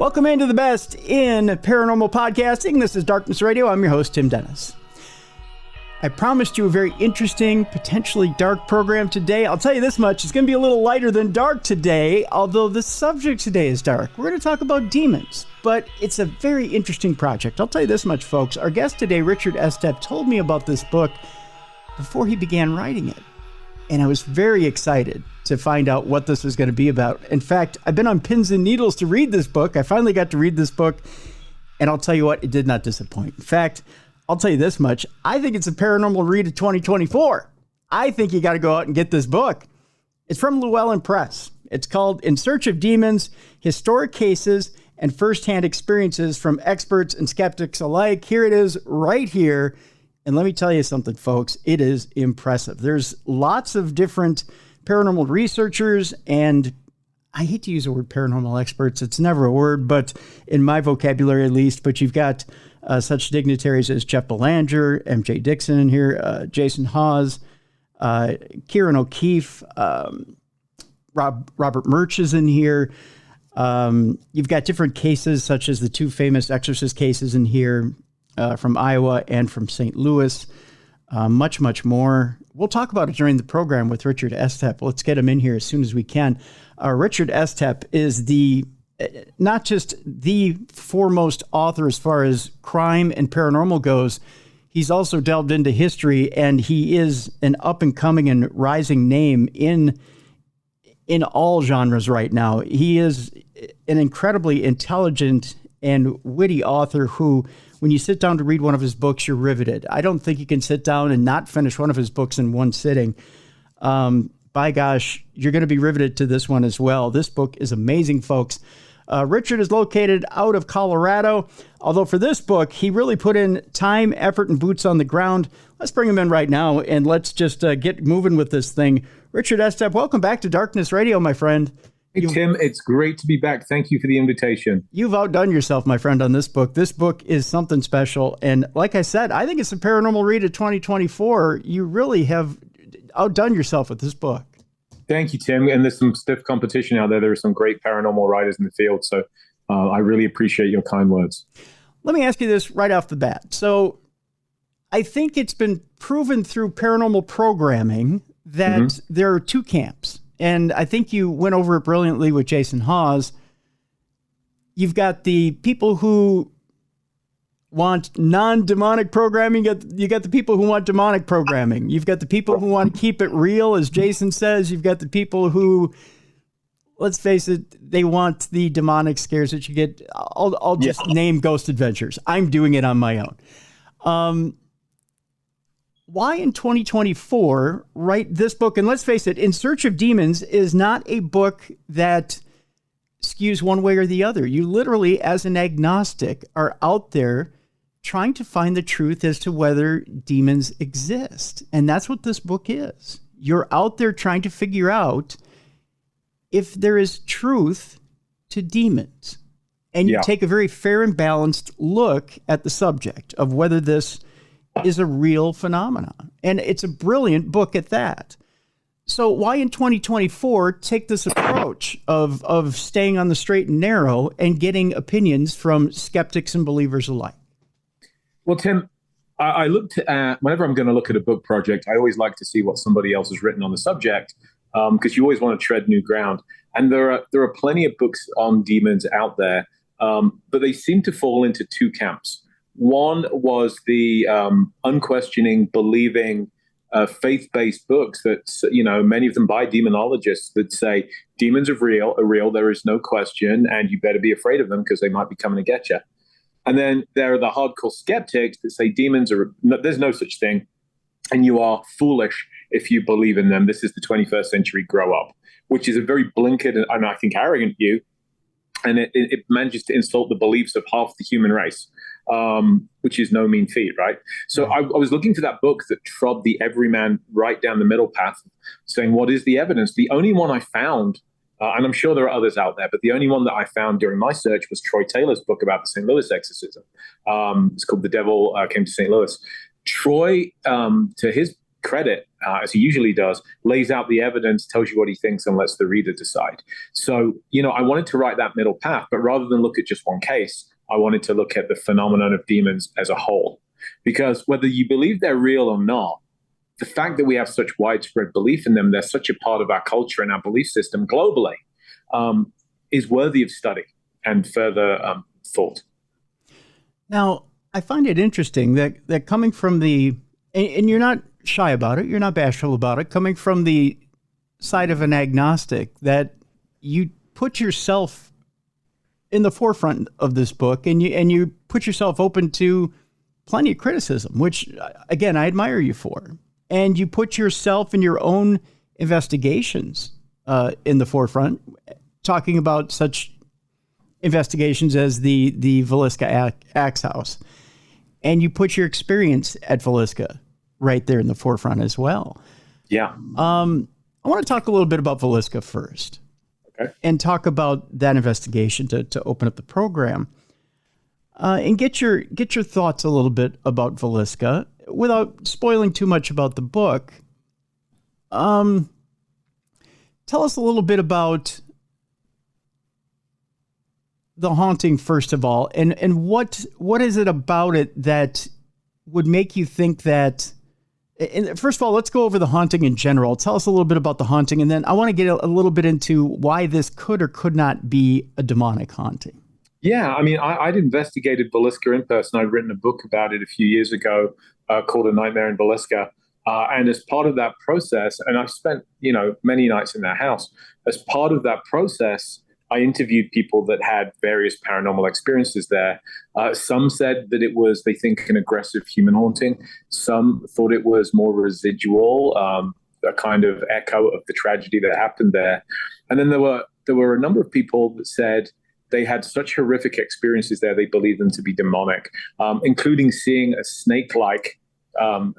Welcome into the best in paranormal podcasting. This is Darkness Radio. I'm your host, Tim Dennis. I promised you a very interesting, potentially dark program today. I'll tell you this much, it's going to be a little lighter than dark today, although the subject today is dark. We're going to talk about demons, but it's a very interesting project. I'll tell you this much, folks. Our guest today, Richard Estep, told me about this book before he began writing it, and I was very excited to find out what this was going to be about. In fact, I've been on pins and needles to read this book. I finally got to read this book, and I'll tell you what, it did not disappoint. In fact, I'll tell you this much. I think it's a paranormal read of 2024. I think you got to go out and get this book. It's from Llewellyn Press. It's called In Search of Demons, Historic Cases and Firsthand Experiences from Experts and Skeptics Alike. Here it is right here. And let me tell you something, folks. It is impressive. There's lots of different paranormal researchers, and I hate to use the word paranormal experts. It's never a word, but in my vocabulary at least. But you've got such dignitaries as Jeff Belanger, M.J. Dixon in here, Jason Hawes, Kieran O'Keefe, Robert Murch is in here. You've got different cases such as the two famous Exorcist cases in here from Iowa and from St. Louis. Much, much more. We'll talk about it during the program with Richard Estep. Let's get him in here as soon as we can. Richard Estep is not just the foremost author as far as crime and paranormal goes. He's also delved into history, and he is an up-and-coming and rising name in all genres right now. He is an incredibly intelligent and witty author who, when you sit down to read one of his books, you're riveted. I don't think you can sit down and not finish one of his books in one sitting. By gosh, you're going to be riveted to this one as well. This book is amazing, folks. Richard is located out of Colorado, although for this book, he really put in time, effort, and boots on the ground. Let's bring him in right now, and let's just get moving with this thing. Richard Estep, welcome back to Darkness Radio, my friend. Hey, Tim, it's great to be back. Thank you for the invitation. You've outdone yourself, my friend, on this book. This book is something special, and like I said, I think it's a paranormal read of 2024. You really have outdone yourself with this book. Thank you, Tim. And there's some stiff competition out there. There are some great paranormal writers in the field. So I really appreciate your kind words. Let me ask you this right off the bat. So I think it's been proven through paranormal programming that there are two camps. And I think you went over it brilliantly with Jason Hawes. You've got the people who want non-demonic programming. You got the people who want demonic programming. You've got the people who want to keep it real, as Jason says. You've got the people who, let's face it, they want the demonic scares that you get. I'll just name Ghost Adventures. I'm doing it on my own. Why in 2024 write this book? And let's face it, In Search of Demons is not a book that skews one way or the other. You literally, as an agnostic, are out there trying to find the truth as to whether demons exist. And that's what this book is. You're out there trying to figure out if there is truth to demons. And you take a very fair and balanced look at the subject of whether this is a real phenomenon. And it's a brilliant book at that. So why in 2024 take this approach of staying on the straight and narrow and getting opinions from skeptics and believers alike? Well, Tim, I looked at, whenever I'm going to look at a book project, I always like to see what somebody else has written on the subject, because you always want to tread new ground. And there are plenty of books on demons out there, but they seem to fall into two camps. One was the unquestioning, believing, faith-based books that, many of them by demonologists that say demons are real, there is no question, and you better be afraid of them because they might be coming to get you. And then there are the hardcore skeptics that say there's no such thing, and you are foolish if you believe in them. This is the 21st century, grow up, which is a very blinkered and I think arrogant view. And it manages to insult the beliefs of half the human race, which is no mean feat, right? So I was looking for that book that trod the everyman right down the middle path, saying, what is the evidence? The only one I found, and I'm sure there are others out there, but the only one that I found during my search was Troy Taylor's book about the St. Louis exorcism. It's called The Devil Came to St. Louis. Troy, to his credit, as he usually does, lays out the evidence, tells you what he thinks, and lets the reader decide. So, I wanted to write that middle path, but rather than look at just one case, I wanted to look at the phenomenon of demons as a whole. Because whether you believe they're real or not, the fact that we have such widespread belief in them, they're such a part of our culture and our belief system globally, is worthy of study and further thought. Now, I find it interesting that coming from and you're not shy about it, you're not bashful about it, coming from the side of an agnostic, that you put yourself in the forefront of this book, and you put yourself open to plenty of criticism, which, again, I admire you for. And you put yourself and your own investigations in the forefront, talking about such investigations as the Villisca Axe House. And you put your experience at Villisca right there in the forefront as well. Yeah. I want to talk a little bit about Villisca first. Okay. And talk about that investigation to open up the program. And get your thoughts a little bit about Villisca without spoiling too much about the book. Tell us a little bit about the haunting, first of all, and what is it about it that would make you think that? And first of all, let's go over the haunting in general. Tell us a little bit about the haunting, and then I want to get a little bit into why this could or could not be a demonic haunting. Yeah, I mean, I'd investigated Villisca in person. I'd written a book about it a few years ago called A Nightmare in Villisca. And as part of that process, and I've spent, many nights in that house, as part of that process, I interviewed people that had various paranormal experiences there. Some said that it was, they think, an aggressive human haunting. Some thought it was more residual, a kind of echo of the tragedy that happened there. And then there were a number of people that said they had such horrific experiences there, they believed them to be demonic, including seeing a snake-like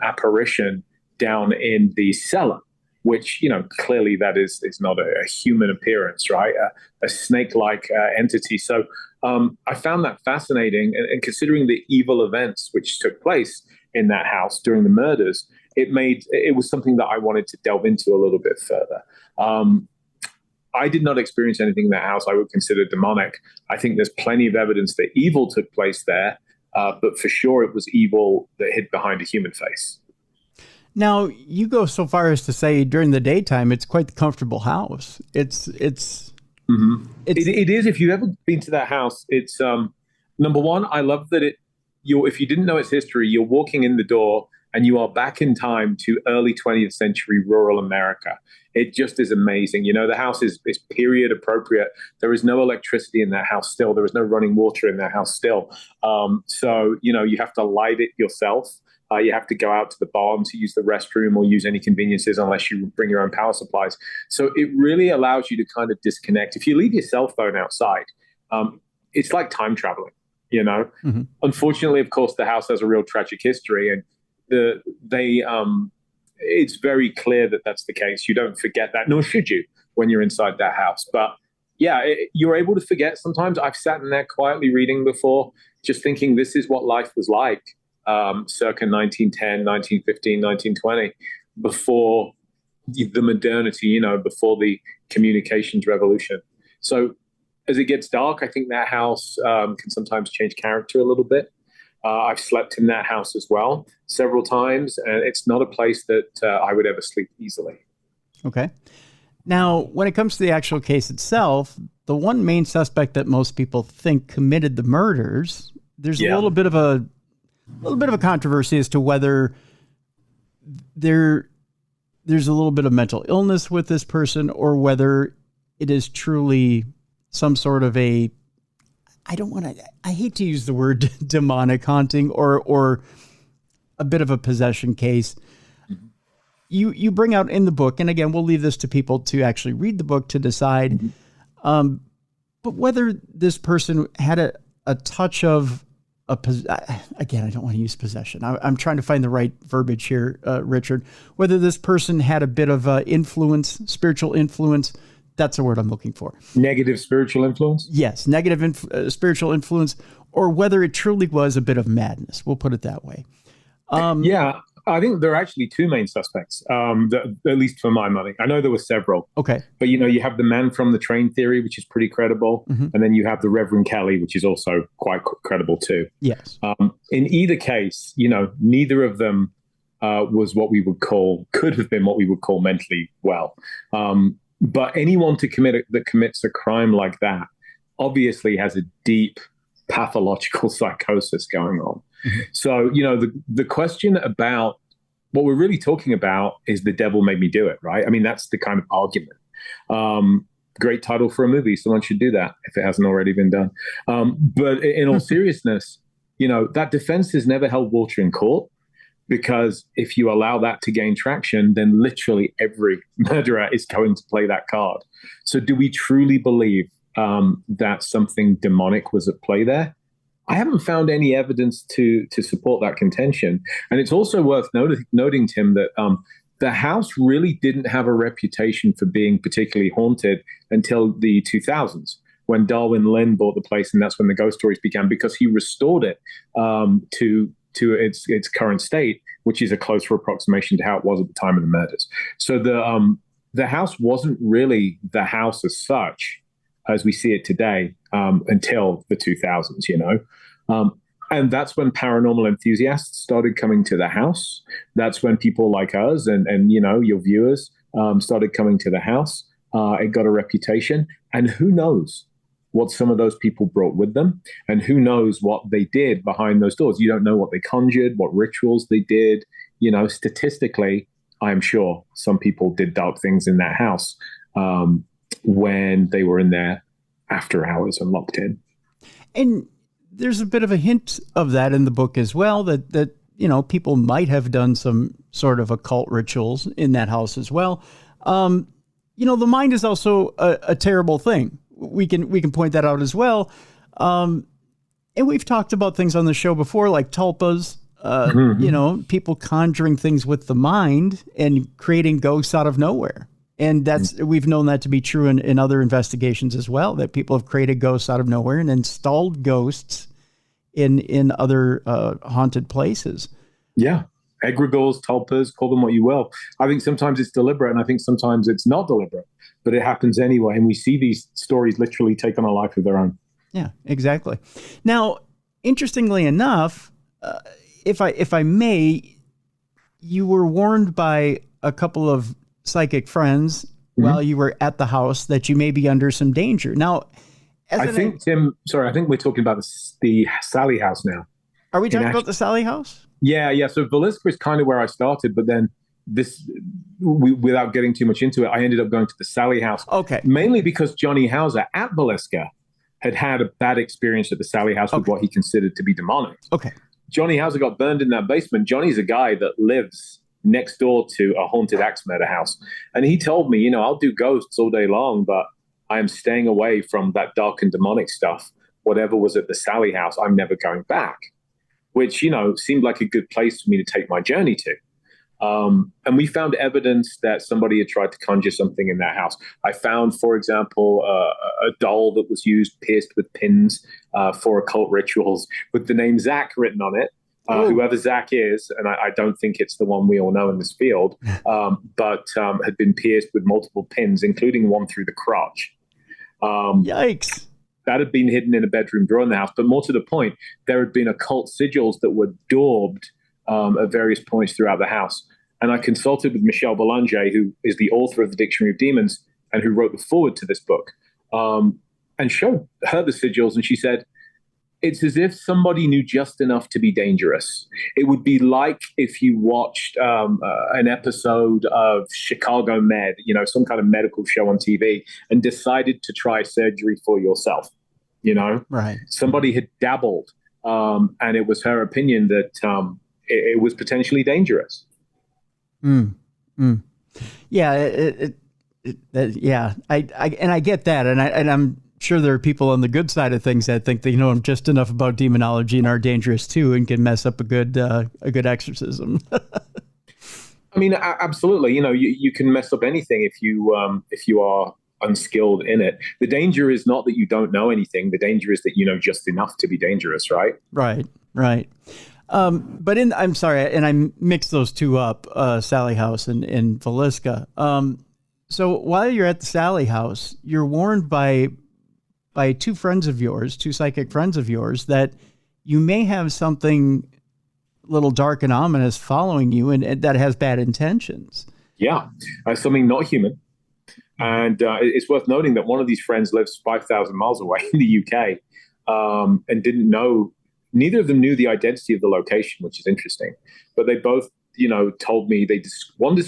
apparition down in the cellar, which, clearly that is not a human appearance, right? A snake-like entity. So I found that fascinating. And considering the evil events which took place in that house during the murders, it was something that I wanted to delve into a little bit further. I did not experience anything in that house I would consider demonic. I think there's plenty of evidence that evil took place there, but for sure it was evil that hid behind a human face. Now, you go so far as to say during the daytime, it's quite the comfortable house. It is. If you've ever been to that house, it's number one, I love that if you didn't know its history, you're walking in the door and you are back in time to early 20th century rural America. It just is amazing. The house is period appropriate. There is no electricity in that house still. There is no running water in that house still. So, you have to light it yourself. You have to go out to the barn to use the restroom or use any conveniences unless you bring your own power supplies. So it really allows you to kind of disconnect. If you leave your cell phone outside, it's like time traveling, Mm-hmm. Unfortunately, of course, the house has a real tragic history, and it's very clear that that's the case. You don't forget that, nor should you when you're inside that house. But yeah, you're able to forget sometimes. I've sat in there quietly reading before, just thinking this is what life was like circa 1910, 1915, 1920, before the modernity, before the communications revolution. So as it gets dark, I think that house can sometimes change character a little bit. I've slept in that house as well several times, and it's not a place that I would ever sleep easily. Okay. Now, when it comes to the actual case itself, the one main suspect that most people think committed the murders, there's a little bit of a controversy as to whether there's a little bit of mental illness with this person or whether it is truly some sort of I hate to use the word demonic haunting or a bit of a possession case. Mm-hmm. You bring out in the book, and again, we'll leave this to people to actually read the book to decide, mm-hmm. But whether this person had a touch of again, I don't want to use possession. I'm trying to find the right verbiage here, Richard, whether this person had a bit of influence, spiritual influence. That's the word I'm looking for. Negative spiritual influence? Yes, negative spiritual influence, or whether it truly was a bit of madness. We'll put it that way. Yeah, I think there are actually two main suspects, at least for my money. I know there were several. Okay. But, you have the man from the train theory, which is pretty credible. Mm-hmm. And then you have the Reverend Kelly, which is also quite credible too. Yes. In either case, neither of them was what we would call, could have been what we would call mentally well. But anyone that commits a crime like that obviously has a deep pathological psychosis going on. Mm-hmm. So, the question about what we're really talking about is the devil made me do it, right? I mean, that's the kind of argument. Great title for a movie. Someone should do that if it hasn't already been done. But in all seriousness, that defense has never held water in court, because if you allow that to gain traction, then literally every murderer is going to play that card. So do we truly believe that something demonic was at play there? I haven't found any evidence to support that contention. And it's also worth noting, Tim, that the house really didn't have a reputation for being particularly haunted until the 2000s, when Darwin Lynn bought the place, and that's when the ghost stories began, because he restored it to its current state, which is a closer approximation to how it was at the time of the murders. So the house wasn't really the house as such as we see it today until the 2000s, and that's when paranormal enthusiasts started coming to the house. That's when people like us and your viewers started coming to the house. It got a reputation, and who knows what some of those people brought with them, and who knows what they did behind those doors. You don't know what they conjured, what rituals they did. Statistically, I'm sure some people did dark things in that house when they were in there after hours and locked in. And there's a bit of a hint of that in the book as well, that people might have done some sort of occult rituals in that house as well. The mind is also a terrible thing. We can point that out as well. And we've talked about things on the show before, like tulpas, people conjuring things with the mind and creating ghosts out of nowhere. And we've known that to be true in other investigations as well, that people have created ghosts out of nowhere and installed ghosts in other haunted places. Yeah. Egregores, tulpas, call them what you will. I think sometimes it's deliberate, and I think sometimes it's not deliberate, but it happens anyway. And we see these stories literally take on a life of their own. Yeah, exactly. Now, interestingly enough, if I may, you were warned by a couple of psychic friends while you were at the house that you may be under some danger. Now, Tim, I think we're talking about the Sallie House now. Are we talking about the Sallie House? Yeah. So Villisca is kind of where I started, but then without getting too much into it, I ended up going to the Sallie House. Okay. Mainly because Johnny Hauser at Villisca had a bad experience at the Sallie House with what he considered to be demonic. Okay. Johnny Hauser got burned in that basement. Johnny's a guy that lives next door to a haunted axe murder house. And he told me, I'll do ghosts all day long, but I am staying away from that dark and demonic stuff. Whatever was at the Sallie House, I'm never going back, which, seemed like a good place for me to take my journey to. And we found evidence that somebody had tried to conjure something in that house. I found, for example, a doll that was pierced with pins for occult rituals with the name Zach written on it. Whoever Zach is, and I don't think it's the one we all know in this field, but had been pierced with multiple pins, including one through the crotch. Yikes. That had been hidden in a bedroom drawer in the house. But more to the point, there had been occult sigils that were daubed at various points throughout the house. And I consulted with Michelle Belanger, who is the author of The Dictionary of Demons and who wrote the foreword to this book, and showed her the sigils. And she said, it's as if somebody knew just enough to be dangerous. It would be like if you watched an episode of Chicago Med, some kind of medical show on TV, and decided to try surgery for yourself. Right. Somebody had dabbled, and it was her opinion that it was potentially dangerous. Yeah. Yeah. I get that, and I'm sure there are people on the good side of things that think they know just enough about demonology and are dangerous too, and can mess up a good exorcism. I mean, absolutely. You can mess up anything if you are unskilled in it. The danger is not that you don't know anything. The danger is that you know just enough to be dangerous, right? Right. But I'm sorry, and I mixed those two up, Sallie House and Villisca. So while you're at the Sallie House, you're warned by two friends of yours, two psychic friends of yours, that you may have something a little dark and ominous following you, and that has bad intentions. Yeah, something not human. And it's worth noting that one of these friends lives 5,000 miles away in the UK, and didn't know, neither of them knew the identity of the location, which is interesting. But they both, told me, one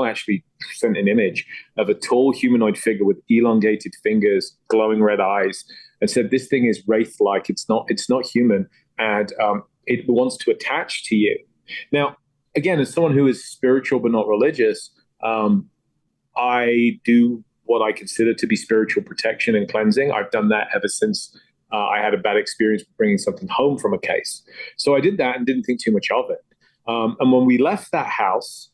actually sent an image of a tall humanoid figure with elongated fingers, glowing red eyes, and said, this thing is wraith-like, it's not human, and it wants to attach to you. Now, again, as someone who is spiritual but not religious, I do what I consider to be spiritual protection and cleansing. I've done that ever since I had a bad experience bringing something home from a case. So I did that and didn't think too much of it. And when we left that house,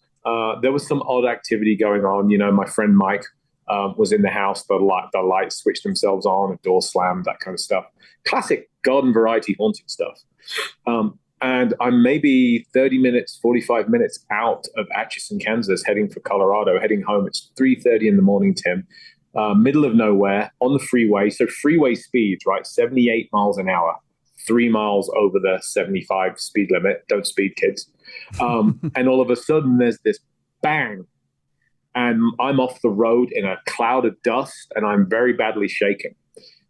there was some odd activity going on. My friend Mike was in the house. The lights switched themselves on, a door slammed, that kind of stuff. Classic garden variety haunting stuff. And I'm maybe 30 minutes, 45 minutes out of Atchison, Kansas, heading for Colorado, heading home. It's 3:30 in the morning, Tim. Middle of nowhere, on the freeway. So freeway speeds, right? 78 miles an hour, 3 miles over the 75 speed limit. Don't speed, kids. And all of a sudden, there's this bang. And I'm off the road in a cloud of dust, and I'm very badly shaken.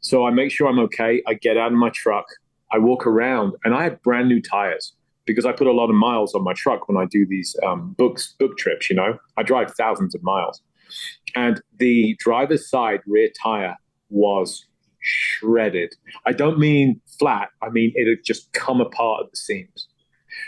So I make sure I'm okay. I get out of my truck. I walk around, and I have brand new tires because I put a lot of miles on my truck when I do these book trips. I drive thousands of miles, and the driver's side rear tire was shredded. I don't mean flat. I mean it had just come apart at the seams.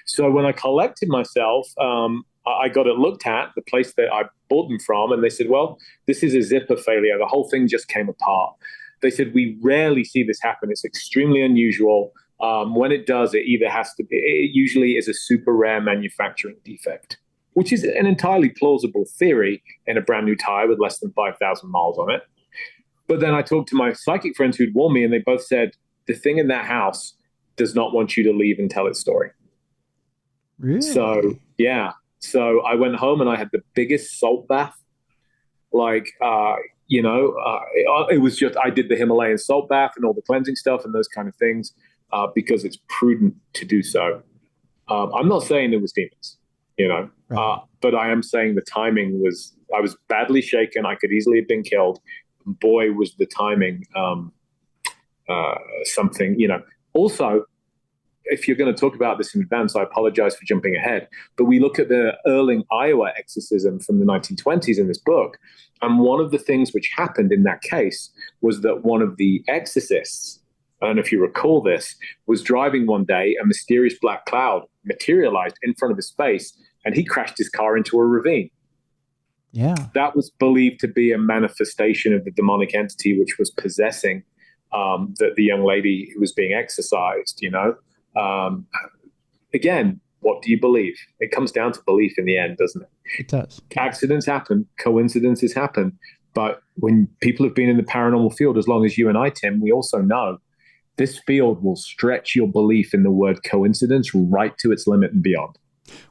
So when I collected myself, I got it looked at, the place that I bought them from, and they said, well, this is a zipper failure. The whole thing just came apart. They said, we rarely see this happen. It's extremely unusual. When it does, it usually is a super rare manufacturing defect, which is an entirely plausible theory in a brand new tire with less than 5,000 miles on it. But then I talked to my psychic friends who'd warned me, and they both said, the thing in that house does not want you to leave and tell its story. Really? So, yeah. So I went home and I had the biggest salt bath. It was just, I did the Himalayan salt bath and all the cleansing stuff and those kind of things because it's prudent to do so. I'm not saying there was demons, right. But I am saying the timing was, I was badly shaken. I could easily have been killed. Boy, was the timing something, Also, if you're going to talk about this in advance, I apologize for jumping ahead, but we look at the Earling, Iowa exorcism from the 1920s in this book. And one of the things which happened in that case was that one of the exorcists, I don't know if you recall this, was driving one day, a mysterious black cloud materialized in front of his face, and he crashed his car into a ravine. Yeah. That was believed to be a manifestation of the demonic entity which was possessing the young lady who was being exorcised, Again, what do you believe? It comes down to belief in the end, doesn't it? It does. Accidents happen, coincidences happen. But when people have been in the paranormal field as long as you and I, Tim, we also know this field will stretch your belief in the word coincidence right to its limit and beyond.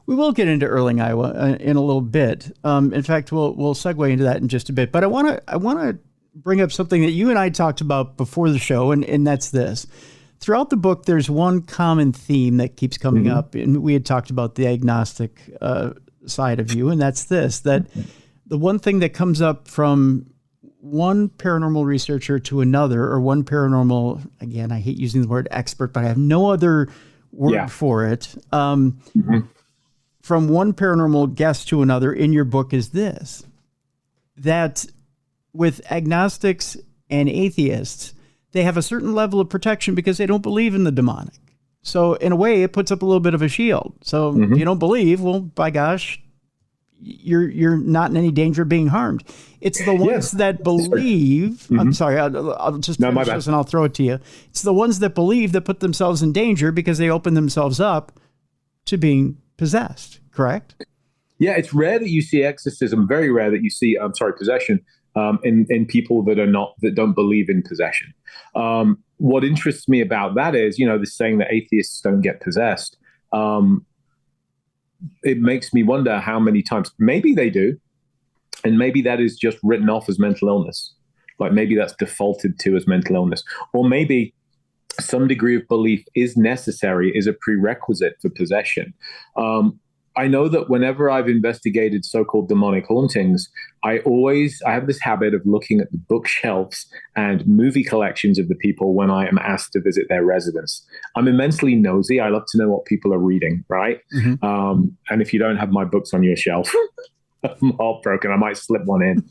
We will get into Earling, Iowa in a little bit. In fact, we'll segue into that in just a bit. But I want to bring up something that you and I talked about before the show, and that's this. Throughout the book, there's one common theme that keeps coming up, and we had talked about the agnostic side of you, and that's this, that the one thing that comes up from one paranormal researcher to another, or one paranormal, again, I hate using the word expert, but I have no other word for it, from one paranormal guest to another in your book is this, that with agnostics and atheists, they have a certain level of protection because they don't believe in the demonic. So in a way, it puts up a little bit of a shield. So if you don't believe, well, by gosh, you're not in any danger of being harmed. It's the ones that believe. I'm sorry, I'll just finish this and I'll throw it to you. It's the ones that believe that put themselves in danger because they open themselves up to being possessed. Correct? Yeah, it's rare that you see exorcism. Very rare that you see, possession. In people that don't believe in possession. What interests me about that is, the saying that atheists don't get possessed. it makes me wonder how many times maybe they do, and maybe that is just written off as mental illness. Like maybe that's defaulted to as mental illness, or maybe some degree of belief is necessary, is a prerequisite for possession. I know that whenever I've investigated so-called demonic hauntings, I have this habit of looking at the bookshelves and movie collections of the people when I am asked to visit their residence. I'm immensely nosy. I love to know what people are reading, right? Mm-hmm. And if you don't have my books on your shelf, I'm heartbroken. I might slip one in.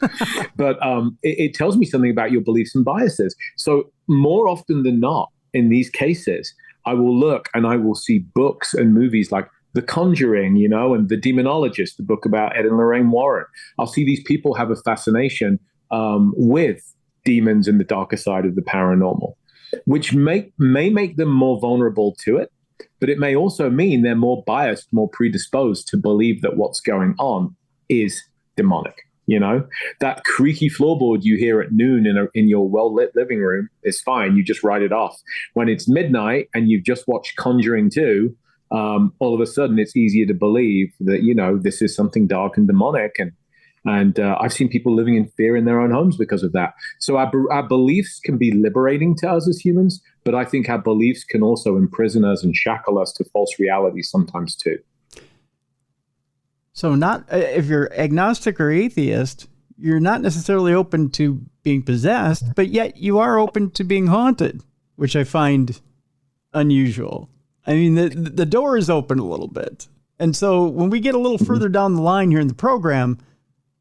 But it tells me something about your beliefs and biases. So more often than not, in these cases, I will look and I will see books and movies like The Conjuring, and The Demonologist, the book about Ed and Lorraine Warren. I'll see these people have a fascination with demons and the darker side of the paranormal, which may make them more vulnerable to it, but it may also mean they're more biased, more predisposed to believe that what's going on is demonic. That creaky floorboard you hear at noon in your well-lit living room is fine. You just write it off. When it's midnight and you've just watched Conjuring 2, all of a sudden it's easier to believe that, this is something dark and demonic. And I've seen people living in fear in their own homes because of that. So our beliefs can be liberating to us as humans, but I think our beliefs can also imprison us and shackle us to false realities sometimes too. So not if you're agnostic or atheist, you're not necessarily open to being possessed, but yet you are open to being haunted, which I find unusual. I mean, the door is open a little bit. And so when we get a little further down the line here in the program,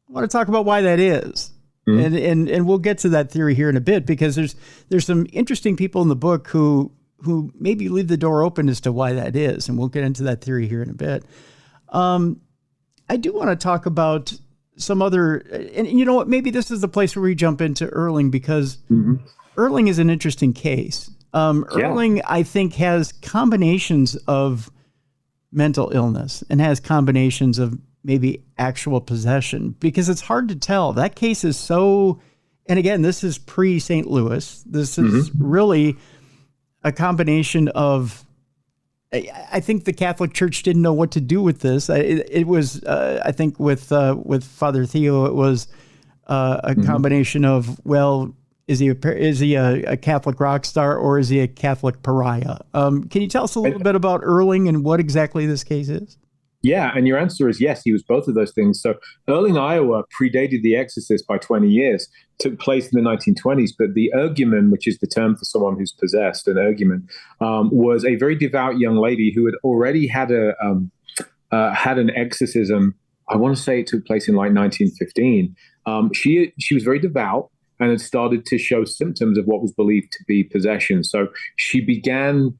I want to talk about why that is. Mm-hmm. And we'll get to that theory here in a bit, because there's some interesting people in the book who maybe leave the door open as to why that is. And we'll get into that theory here in a bit. I do want to talk about some other, and you know what, maybe this is the place where we jump into Earling, because Earling is an interesting case. Earling, I think, has combinations of mental illness and has combinations of maybe actual possession, because it's hard to tell. That case is so, and again, this is pre-St. Louis. This is really a combination of, I think the Catholic Church didn't know what to do with this. It was, I think, with Father Theo, it was a combination of, well, is he a Catholic rock star, or is he a Catholic pariah? Can you tell us a little bit about Earling and what exactly this case is? Yeah, and your answer is yes, he was both of those things. So Earling, Iowa predated The Exorcist by 20 years, took place in the 1920s, but the ergumen, which is the term for someone who's possessed, an ergumen, was a very devout young lady who had already had an exorcism. I want to say it took place in like 1915. She was very devout and had started to show symptoms of what was believed to be possession. So she began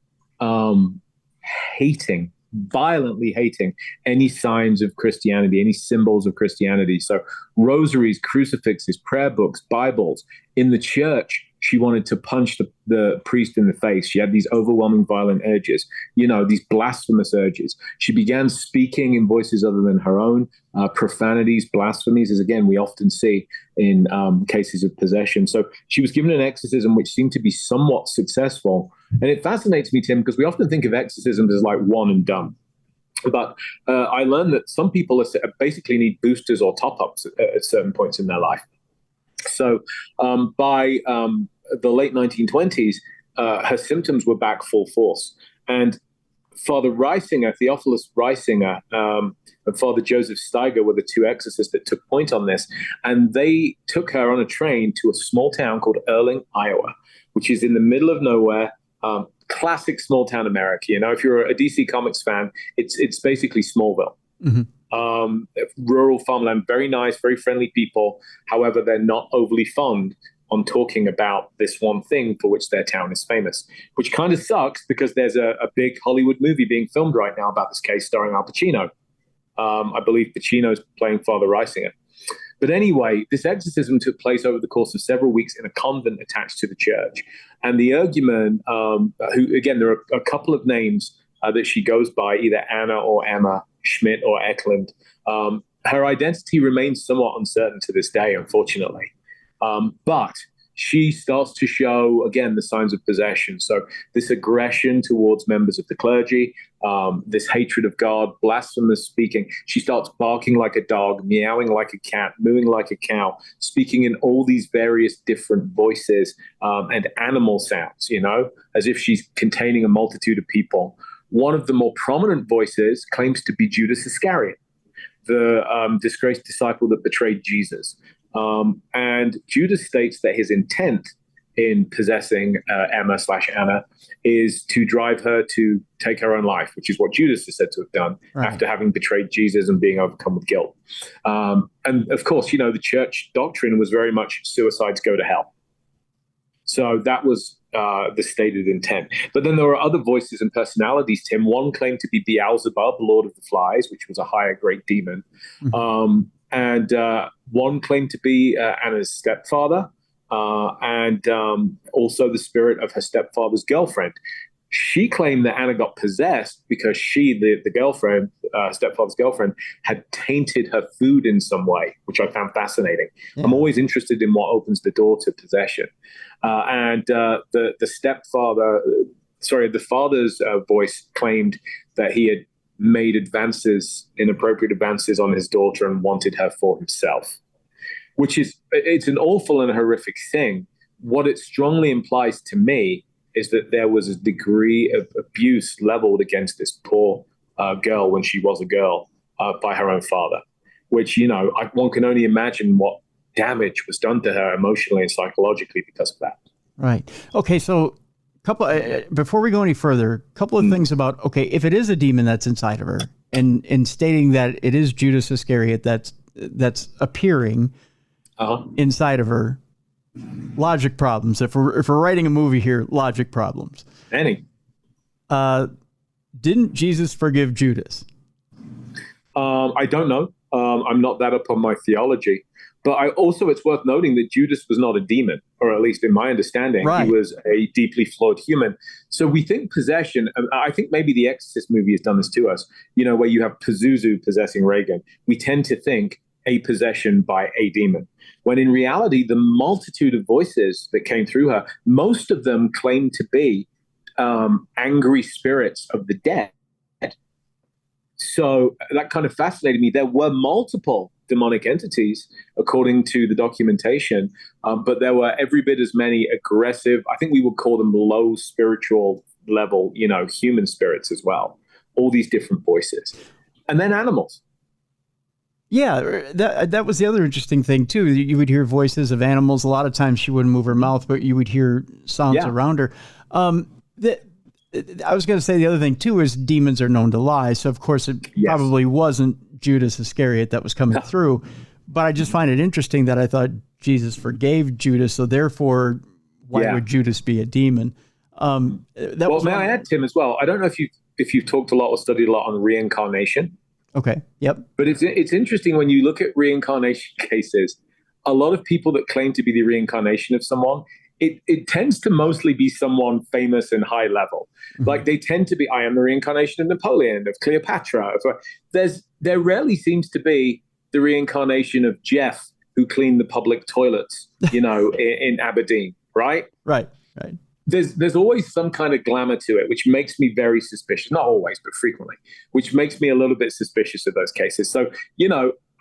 violently hating any signs of Christianity, any symbols of Christianity. So rosaries, crucifixes, prayer books, Bibles. In the church, she wanted to punch the priest in the face. She had these overwhelming violent urges, these blasphemous urges. She began speaking in voices other than her own, profanities, blasphemies, as again, we often see in cases of possession. So she was given an exorcism which seemed to be somewhat successful. And it fascinates me, Tim, because we often think of exorcisms as like one and done. But I learned that some people basically need boosters or top-ups at certain points in their life. So by the late 1920s, her symptoms were back full force. And Father Reisinger, Theophilus Reisinger, and Father Joseph Steiger were the two exorcists that took point on this. And they took her on a train to a small town called Earling, Iowa, which is in the middle of nowhere. Classic small town America. If you're a DC Comics fan, it's basically Smallville. Rural farmland, very nice, very friendly people. However, they're not overly fond on talking about this one thing for which their town is famous, which kind of sucks because there's a big Hollywood movie being filmed right now about this case starring Al Pacino. I believe Pacino's playing Father Reisinger. But anyway, this exorcism took place over the course of several weeks in a convent attached to the church. And the ergumen, who, again, there are a couple of names that she goes by, either Anna or Emma, Schmidt or Eklund. Her identity remains somewhat uncertain to this day, unfortunately. But she starts to show, again, the signs of possession. So this aggression towards members of the clergy, this hatred of God, blasphemous speaking. She starts barking like a dog, meowing like a cat, mooing like a cow, speaking in all these various different voices and animal sounds, as if she's containing a multitude of people. One of the more prominent voices claims to be Judas Iscariot, the disgraced disciple that betrayed Jesus. And Judas states that his intent in possessing Emma/Anna is to drive her to take her own life, which is what Judas is said to have done after having betrayed Jesus and being overcome with guilt. And of course, the church doctrine was very much suicides go to hell. So that was the stated intent. But then there were other voices and personalities, Tim. One claimed to be Beelzebub, Lord of the Flies, which was a higher great demon. Mm-hmm. And one claimed to be Anna's stepfather, and also the spirit of her stepfather's girlfriend. She claimed that Anna got possessed because she, the girlfriend, stepfather's girlfriend, had tainted her food in some way, which I found fascinating. Yeah. I'm always interested in what opens the door to possession. And the father's voice claimed that he had made inappropriate advances on his daughter and wanted her for himself, it's an awful and horrific thing. What it strongly implies to me is that there was a degree of abuse leveled against this poor girl when she was a girl by her own father, which, one can only imagine what damage was done to her emotionally and psychologically because of that. Right. Okay. So before we go any further, a couple of things about, if it is a demon that's inside of her and stating that it is Judas Iscariot that's appearing inside of her, logic problems. If we're writing a movie here, logic problems. Didn't Jesus forgive Judas? I don't know. I'm not that up on my theology. But it's worth noting that Judas was not a demon, or at least in my understanding, He was a deeply flawed human. So we think possession, I think maybe the Exorcist movie has done this to us, where you have Pazuzu possessing Reagan. We tend to think a possession by a demon, when in reality, the multitude of voices that came through her, most of them claim to be angry spirits of the dead. So that kind of fascinated me. There were multiple demonic entities, according to the documentation, but there were every bit as many aggressive, I think we would call them low spiritual level, human spirits as well. All these different voices. And then animals. Yeah, that was the other interesting thing, too. You would hear voices of animals. A lot of times she wouldn't move her mouth, but you would hear sounds around her. I was going to say the other thing, too, is demons are known to lie. So, of course, it probably wasn't Judas Iscariot that was coming through. But I just find it interesting that I thought Jesus forgave Judas. So, therefore, why would Judas be a demon? May I add, Tim, as well? I don't know if you've talked a lot or studied a lot on reincarnation. Okay. Yep. But it's interesting when you look at reincarnation cases, a lot of people that claim to be the reincarnation of someone, it tends to mostly be someone famous and high level. Mm-hmm. Like they tend to be, I am the reincarnation of Napoleon, of Cleopatra. There rarely seems to be the reincarnation of Jeff, who cleaned the public toilets, in Aberdeen, right? Right. There's always some kind of glamour to it, which makes me very suspicious. Not always, but frequently, which makes me a little bit suspicious of those cases. So,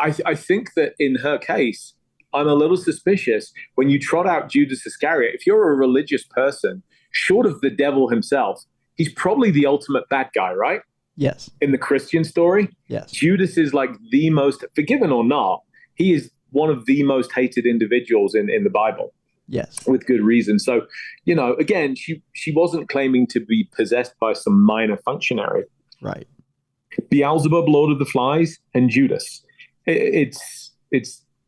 I think that in her case, I'm a little suspicious when you trot out Judas Iscariot. If you're a religious person, short of the devil himself, he's probably the ultimate bad guy, right? Yes. In the Christian story? Yes. Judas is like the most, forgiven or not, he is one of the most hated individuals in the Bible. Yes. With good reason. So, again, she wasn't claiming to be possessed by some minor functionary. Right. Beelzebub, Lord of the Flies, and Judas. It's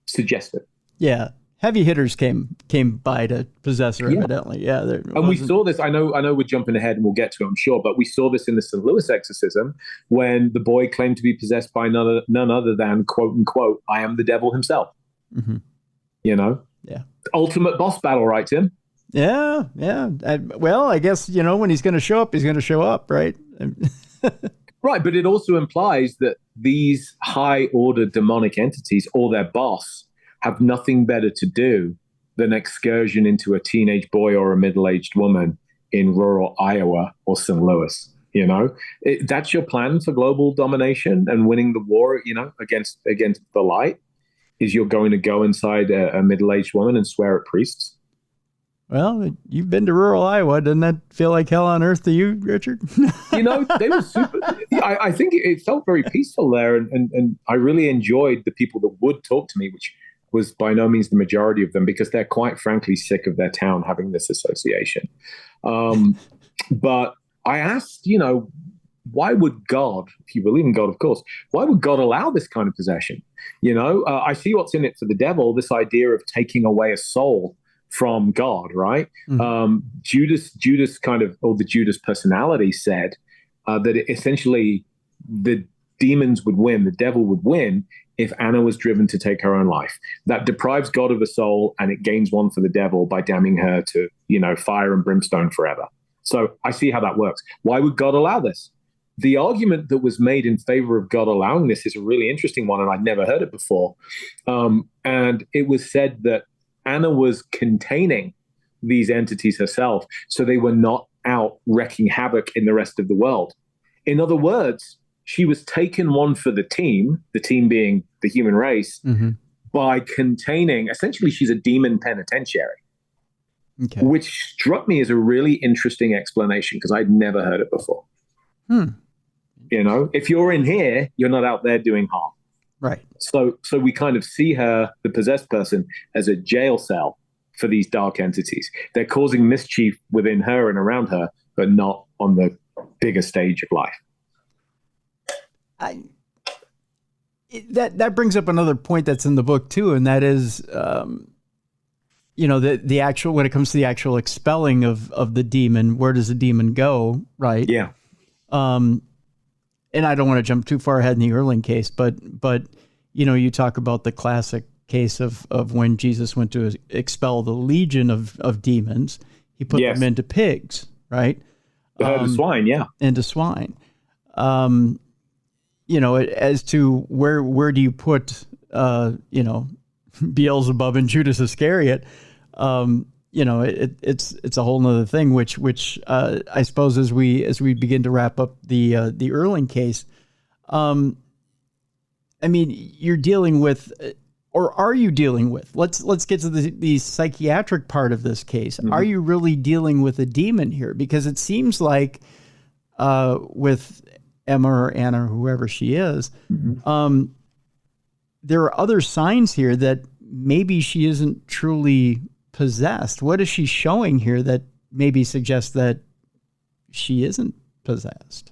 suggestive. Yeah. Heavy hitters came by to possess her, evidently. Yeah. And we saw this, I know we're jumping ahead and we'll get to it, I'm sure, but we saw this in the St. Louis exorcism when the boy claimed to be possessed by none other than, quote unquote, I am the devil himself. Mm-hmm. Yeah. Ultimate boss battle, right, Tim? Yeah. I guess, when he's going to show up, he's going to show up, right? Right, but it also implies that these high-order demonic entities or their boss have nothing better to do than excursion into a teenage boy or a middle-aged woman in rural Iowa or St. Louis. That's your plan for global domination and winning the war, against the light, is you're going to go inside a middle-aged woman and swear at priests. Well, you've been to rural Iowa. Doesn't that feel like hell on earth to you, Richard? They were super. I think it felt very peaceful there. And I really enjoyed the people that would talk to me, which was by no means the majority of them, because they're quite frankly sick of their town having this association. But I asked, why would God, if you believe in God, of course, why would God allow this kind of possession? I see what's in it for the devil, this idea of taking away a soul from God, right? Mm-hmm. Judas kind of, or the Judas personality said that essentially the demons would win, the devil would win if Anna was driven to take her own life. That deprives God of a soul, and it gains one for the devil by damning her to, fire and brimstone forever. So I see how that works. Why would God allow this? The argument that was made in favor of God allowing this is a really interesting one, and I'd never heard it before. And it was said that Anna was containing these entities herself, so they were not out wreaking havoc in the rest of the world. In other words, she was taking one for the team being the human race, mm-hmm. by containing, essentially she's a demon penitentiary. Okay. Which struck me as a really interesting explanation, because I'd never heard it before. If you're in here, you're not out there doing harm. Right. So we kind of see her, the possessed person, as a jail cell for these dark entities. They're causing mischief within her and around her, but not on the bigger stage of life. That brings up another point that's in the book too, and that is, the actual, when it comes to the actual expelling of the demon, where does the demon go? Right. Yeah. And I don't want to jump too far ahead in the Earling case, but you talk about the classic case of when Jesus went to expel the legion of demons, he put them into pigs, right? Into swine, yeah. Into swine. As to where do you put, Beelzebub and Judas Iscariot, it's a whole nother thing, which I suppose as we begin to wrap up the Earling case, you're dealing with, or are you dealing with? Let's get to the psychiatric part of this case. Mm-hmm. Are you really dealing with a demon here? Because it seems like with Emma or Anna or whoever she is, mm-hmm. There are other signs here that maybe she isn't truly possessed. What is she showing here that maybe suggests that she isn't possessed?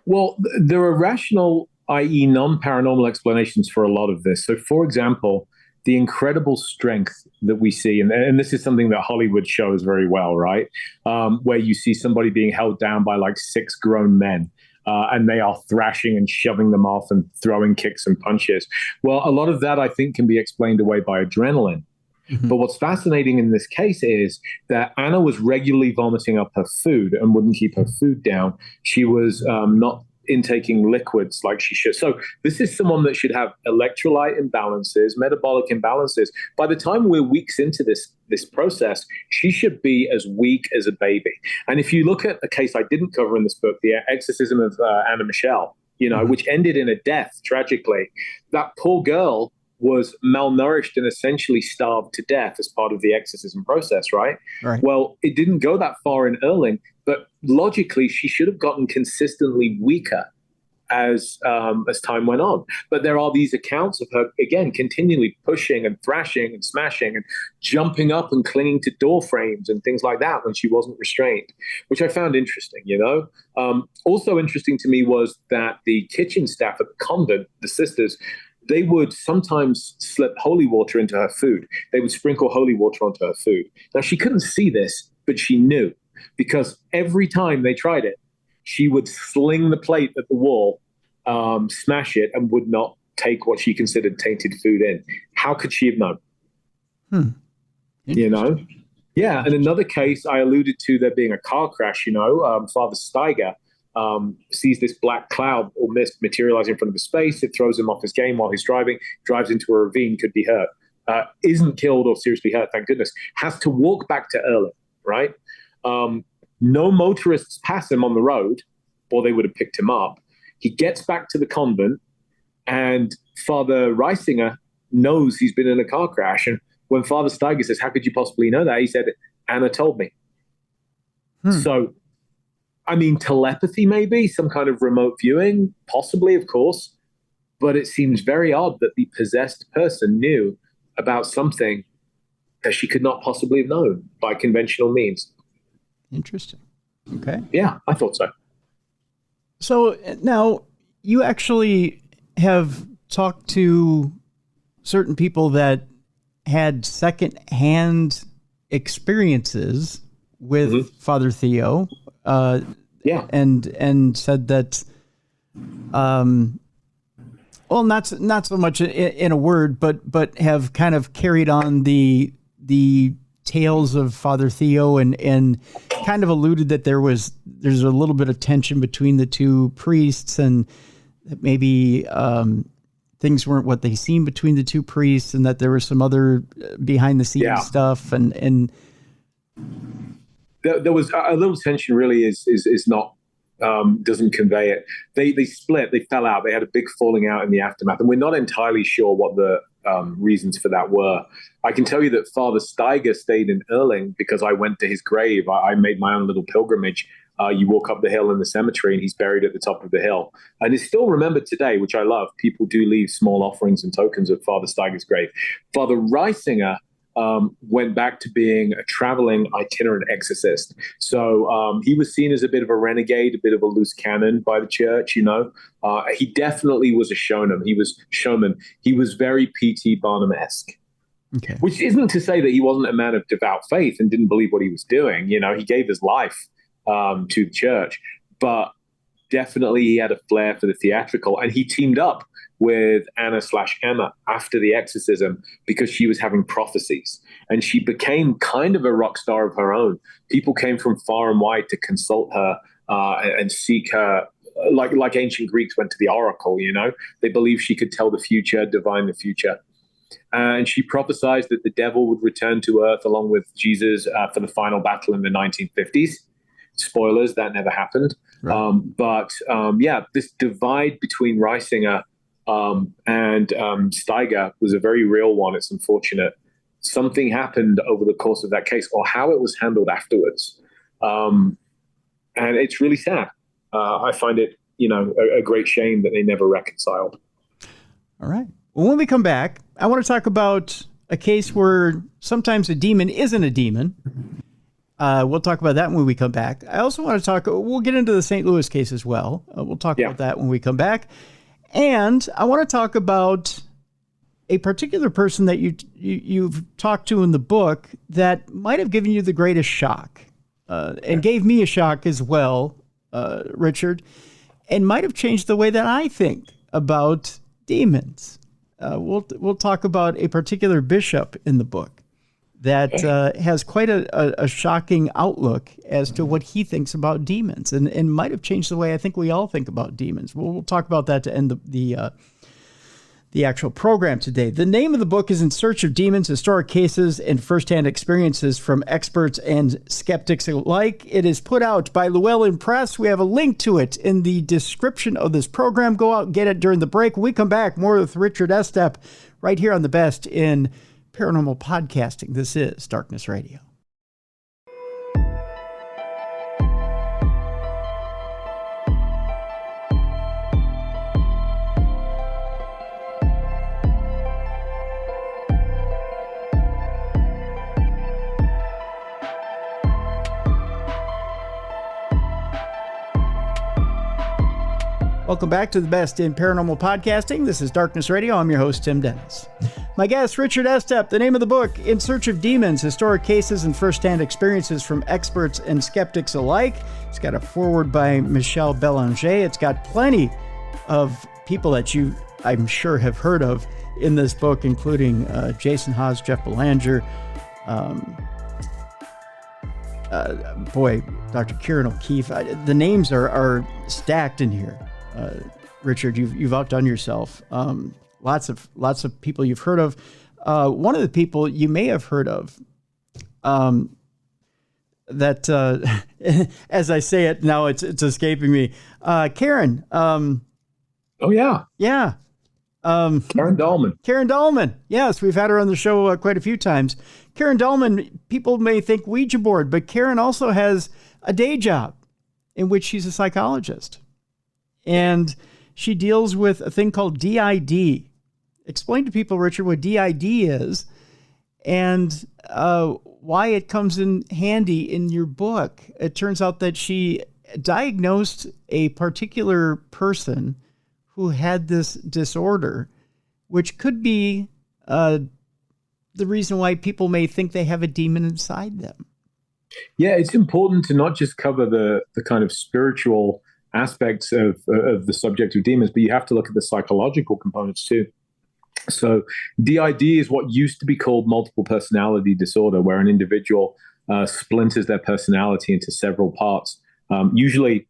Well, there are rational, i.e. non-paranormal explanations for a lot of this. So, for example, the incredible strength that we see, and this is something that Hollywood shows very well, right? Where you see somebody being held down by like 6 grown men. And they are thrashing and shoving them off and throwing kicks and punches. Well, a lot of that, I think, can be explained away by adrenaline. Mm-hmm. But what's fascinating in this case is that Anna was regularly vomiting up her food and wouldn't keep her food down. She was not intaking liquids like she should. So this is someone that should have electrolyte imbalances, metabolic imbalances. By the time we're weeks into this process, she should be as weak as a baby. And if you look at a case I didn't cover in this book, the exorcism of Anna Michelle, mm-hmm. which ended in a death, tragically, that poor girl was malnourished and essentially starved to death as part of the exorcism process, right? Well, it didn't go that far in Earling, but logically, she should have gotten consistently weaker as time went on. But there are these accounts of her, again, continually pushing and thrashing and smashing and jumping up and clinging to door frames and things like that when she wasn't restrained, which I found interesting, Also interesting to me was that the kitchen staff at the convent, the sisters, they would sometimes slip holy water into her food. They would sprinkle holy water onto her food. Now, she couldn't see this, but she knew, because every time they tried it, she would sling the plate at the wall, smash it, and would not take what she considered tainted food in. How could she have known? Yeah. And another case I alluded to there being a car crash, Father Steiger sees this black cloud or mist materialize in front of his space. It throws him off his game while he's driving, drives into a ravine, could be hurt. isn't killed or seriously hurt, thank goodness, has to walk back to Earling, right? No motorists pass him on the road, or they would have picked him up. He gets back to the convent, and Father Reisinger knows he's been in a car crash. And when Father Steiger says, "How could you possibly know that?" he said, "Anna told me." So, I mean, telepathy maybe, some kind of remote viewing, possibly, of course. But it seems very odd that the possessed person knew about something that she could not possibly have known by conventional means. Interesting. Okay. Yeah, I thought so. So now you actually have talked to certain people that had secondhand experiences with Father Theo. And said that, well, not so much in a word, but have kind of carried on the tales of Father Theo and kind of alluded that there's a little bit of tension between the two priests, and that maybe things weren't what they seemed between the two priests, and that there was some other behind the scenes stuff, and there was a little tension. Really is not doesn't convey it. They split, they fell out, they had a big falling out in the aftermath, and we're not entirely sure what the reasons for that were. I can tell you that Father Steiger stayed in Earling because I went to his grave. I made my own little pilgrimage. You walk up the hill in the cemetery, and he's buried at the top of the hill. And it's still remembered today, which I love. People do leave small offerings and tokens at Father Steiger's grave. Father Reisinger went back to being a traveling itinerant exorcist. So he was seen as a bit of a renegade, a bit of a loose cannon by the church, you know. He definitely was a showman. He was very P.T. Barnum-esque. Okay. Which isn't to say that he wasn't a man of devout faith and didn't believe what he was doing. You know, he gave his life to the church, but definitely he had a flair for the theatrical, and he teamed up with Anna/Emma after the exorcism because she was having prophecies, and she became kind of a rock star of her own. People came from far and wide to consult her and seek her, like ancient Greeks went to the oracle, you know. They believed she could tell the future, divine the future. And she prophesied that the devil would return to earth along with Jesus for the final battle in the 1950s. Spoilers, that never happened. Right. But this divide between Reisinger and Steiger was a very real one. It's unfortunate. Something happened over the course of that case, or how it was handled afterwards. And it's really sad. I find it, a great shame that they never reconciled. All right. Well, when we come back, I want to talk about a case where sometimes a demon isn't a demon. We'll talk about that when we come back. I also want to we'll get into the St. Louis case as well. We'll talk about that when we come back. And I want to talk about a particular person that you've talked to in the book that might have given you the greatest shock, and gave me a shock as well, Richard, and might have changed the way that I think about demons. We'll talk about a particular bishop in the book that has quite a shocking outlook as to what he thinks about demons, and might have changed the way I think we all think about demons. We'll talk about that to end the actual program today. The name of the book is In Search of Demons, Historic Cases and Firsthand Experiences from Experts and Skeptics Alike. It is put out by Llewellyn Press. We have a link to it in the description of this program. Go out and get it during the break. When we come back, more with Richard Estep right here on the best in paranormal podcasting. This is Darkness Radio. Welcome back to the best in paranormal podcasting. This is Darkness Radio. I'm your host, Tim Dennis. My guest, Richard Estep. The name of the book, In Search of Demons, Historic Cases and Firsthand Experiences from Experts and Skeptics Alike. It's got a foreword by Michel Belanger. It's got plenty of people that you, I'm sure, have heard of in this book, including Jason Hawes, Jeff Belanger, Dr. Kieran O'Keefe. The names are stacked in here. Richard, you've outdone yourself. Lots of people you've heard of. one of the people you may have heard of, that as I say it now, it's escaping me. Karen. Oh yeah. Yeah. Karen Dahlman. Karen Dahlman. Yes, we've had her on the show quite a few times. Karen Dahlman, people may think Ouija board, but Karen also has a day job in which she's a psychologist. And she deals with a thing called DID. Explain to people, Richard, what DID is and why it comes in handy in your book. It turns out that she diagnosed a particular person who had this disorder, which could be the reason why people may think they have a demon inside them. Yeah, it's important to not just cover the kind of spiritual aspects of the subject of demons, but you have to look at the psychological components too. So DID is what used to be called multiple personality disorder, where an individual splinters their personality into several parts. Usually,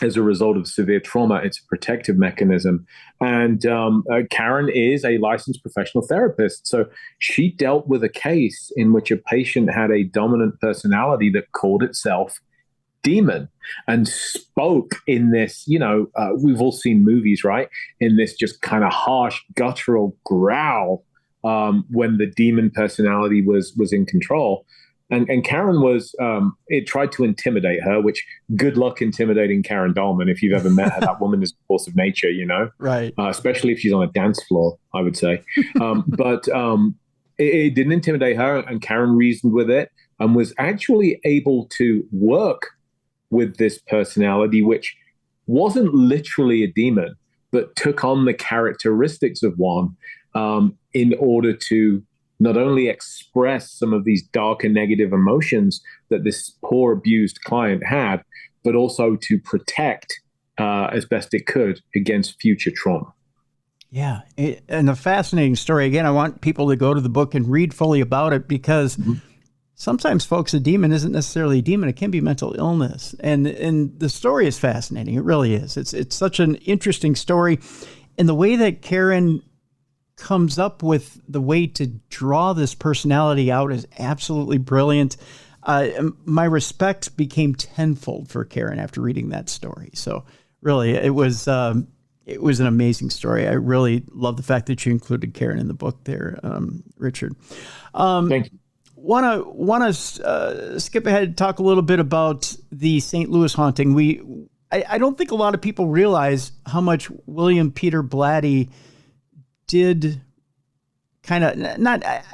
as a result of severe trauma, it's a protective mechanism. And Karen is a licensed professional therapist. So she dealt with a case in which a patient had a dominant personality that called itself demon and spoke in this, we've all seen movies, right? In this just kind of harsh, guttural growl when the demon personality was in control. And Karen it tried to intimidate her, which good luck intimidating Karen Dahlman. If you've ever met her, that woman is a force of nature, Right. Especially if she's on a dance floor, I would say. But it didn't intimidate her, and Karen reasoned with it and was actually able to work with this personality, which wasn't literally a demon, but took on the characteristics of one in order to not only express some of these dark and negative emotions that this poor abused client had, but also to protect as best it could against future trauma. Yeah. And a fascinating story. Again, I want people to go to the book and read fully about it because sometimes, folks, a demon isn't necessarily a demon. It can be mental illness. And the story is fascinating. It really is. It's such an interesting story. And the way that Karen comes up with the way to draw this personality out is absolutely brilliant. My respect became tenfold for Karen after reading that story. So really, it was an amazing story. I really love the fact that you included Karen in the book there, Richard. Thank you. Want to skip ahead and talk a little bit about the St. Louis haunting. I don't think a lot of people realize how much William Peter Blatty did kind of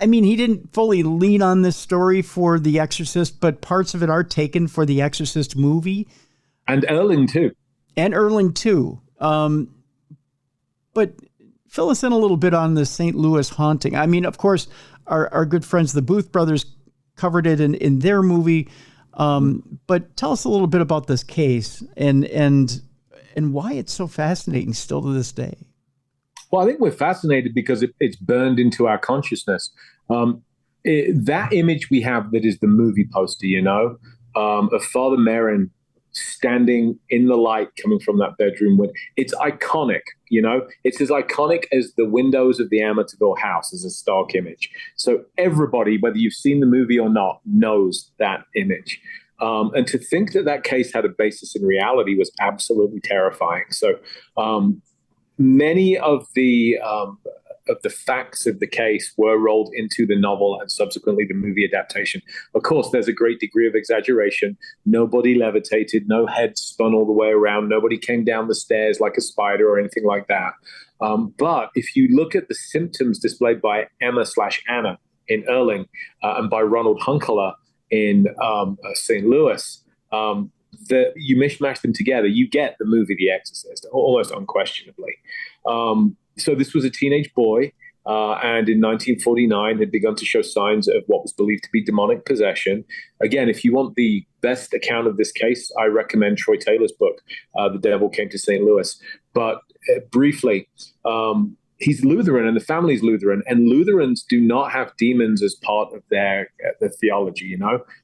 he didn't fully lean on this story for The Exorcist, but parts of it are taken for The Exorcist movie. And Earling too. But fill us in a little bit on the St. Louis haunting. I mean, of course, our good friends, the Booth brothers, covered it in their movie. But tell us a little bit about this case and why it's so fascinating still to this day. Well, I think we're fascinated because it's burned into our consciousness. That image we have that is the movie poster, of Father Merrin standing in the light coming from that bedroom window. It's iconic, It's as iconic as the windows of the Amityville house as a stark image. So everybody, whether you've seen the movie or not, knows that image. And to think that case had a basis in reality was absolutely terrifying. So many of the facts of the case were rolled into the novel and subsequently the movie adaptation. Of course, there's a great degree of exaggeration. Nobody levitated, no head spun all the way around, nobody came down the stairs like a spider or anything like that. But if you look at the symptoms displayed by Emma/Anna in Earling and by Ronald Hunkeler in St. Louis, you mishmash them together, you get the movie The Exorcist, almost unquestionably. So this was a teenage boy, and in 1949 had begun to show signs of what was believed to be demonic possession. Again, if you want the best account of this case, I recommend Troy Taylor's book, The Devil Came to St. Louis. But briefly, he's Lutheran and the family's Lutheran, and Lutherans do not have demons as part of their theology.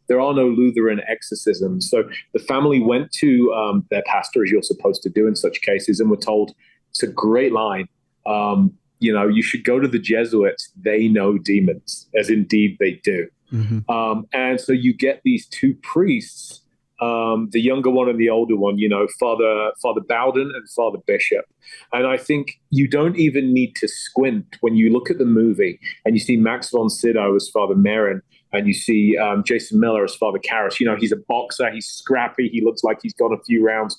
There are no Lutheran exorcisms. So the family went to their pastor, as you're supposed to do in such cases, and were told, it's a great line, you should go to the Jesuits. They know demons, as indeed they do. And so you get these two priests, the younger one and the older one, Father Bowden and Father Bishop. And I think you don't even need to squint when you look at the movie and you see Max von Sydow as Father Merrin, and you see Jason Miller as Father Karras. He's a boxer, he's scrappy, he looks like he's gone a few rounds.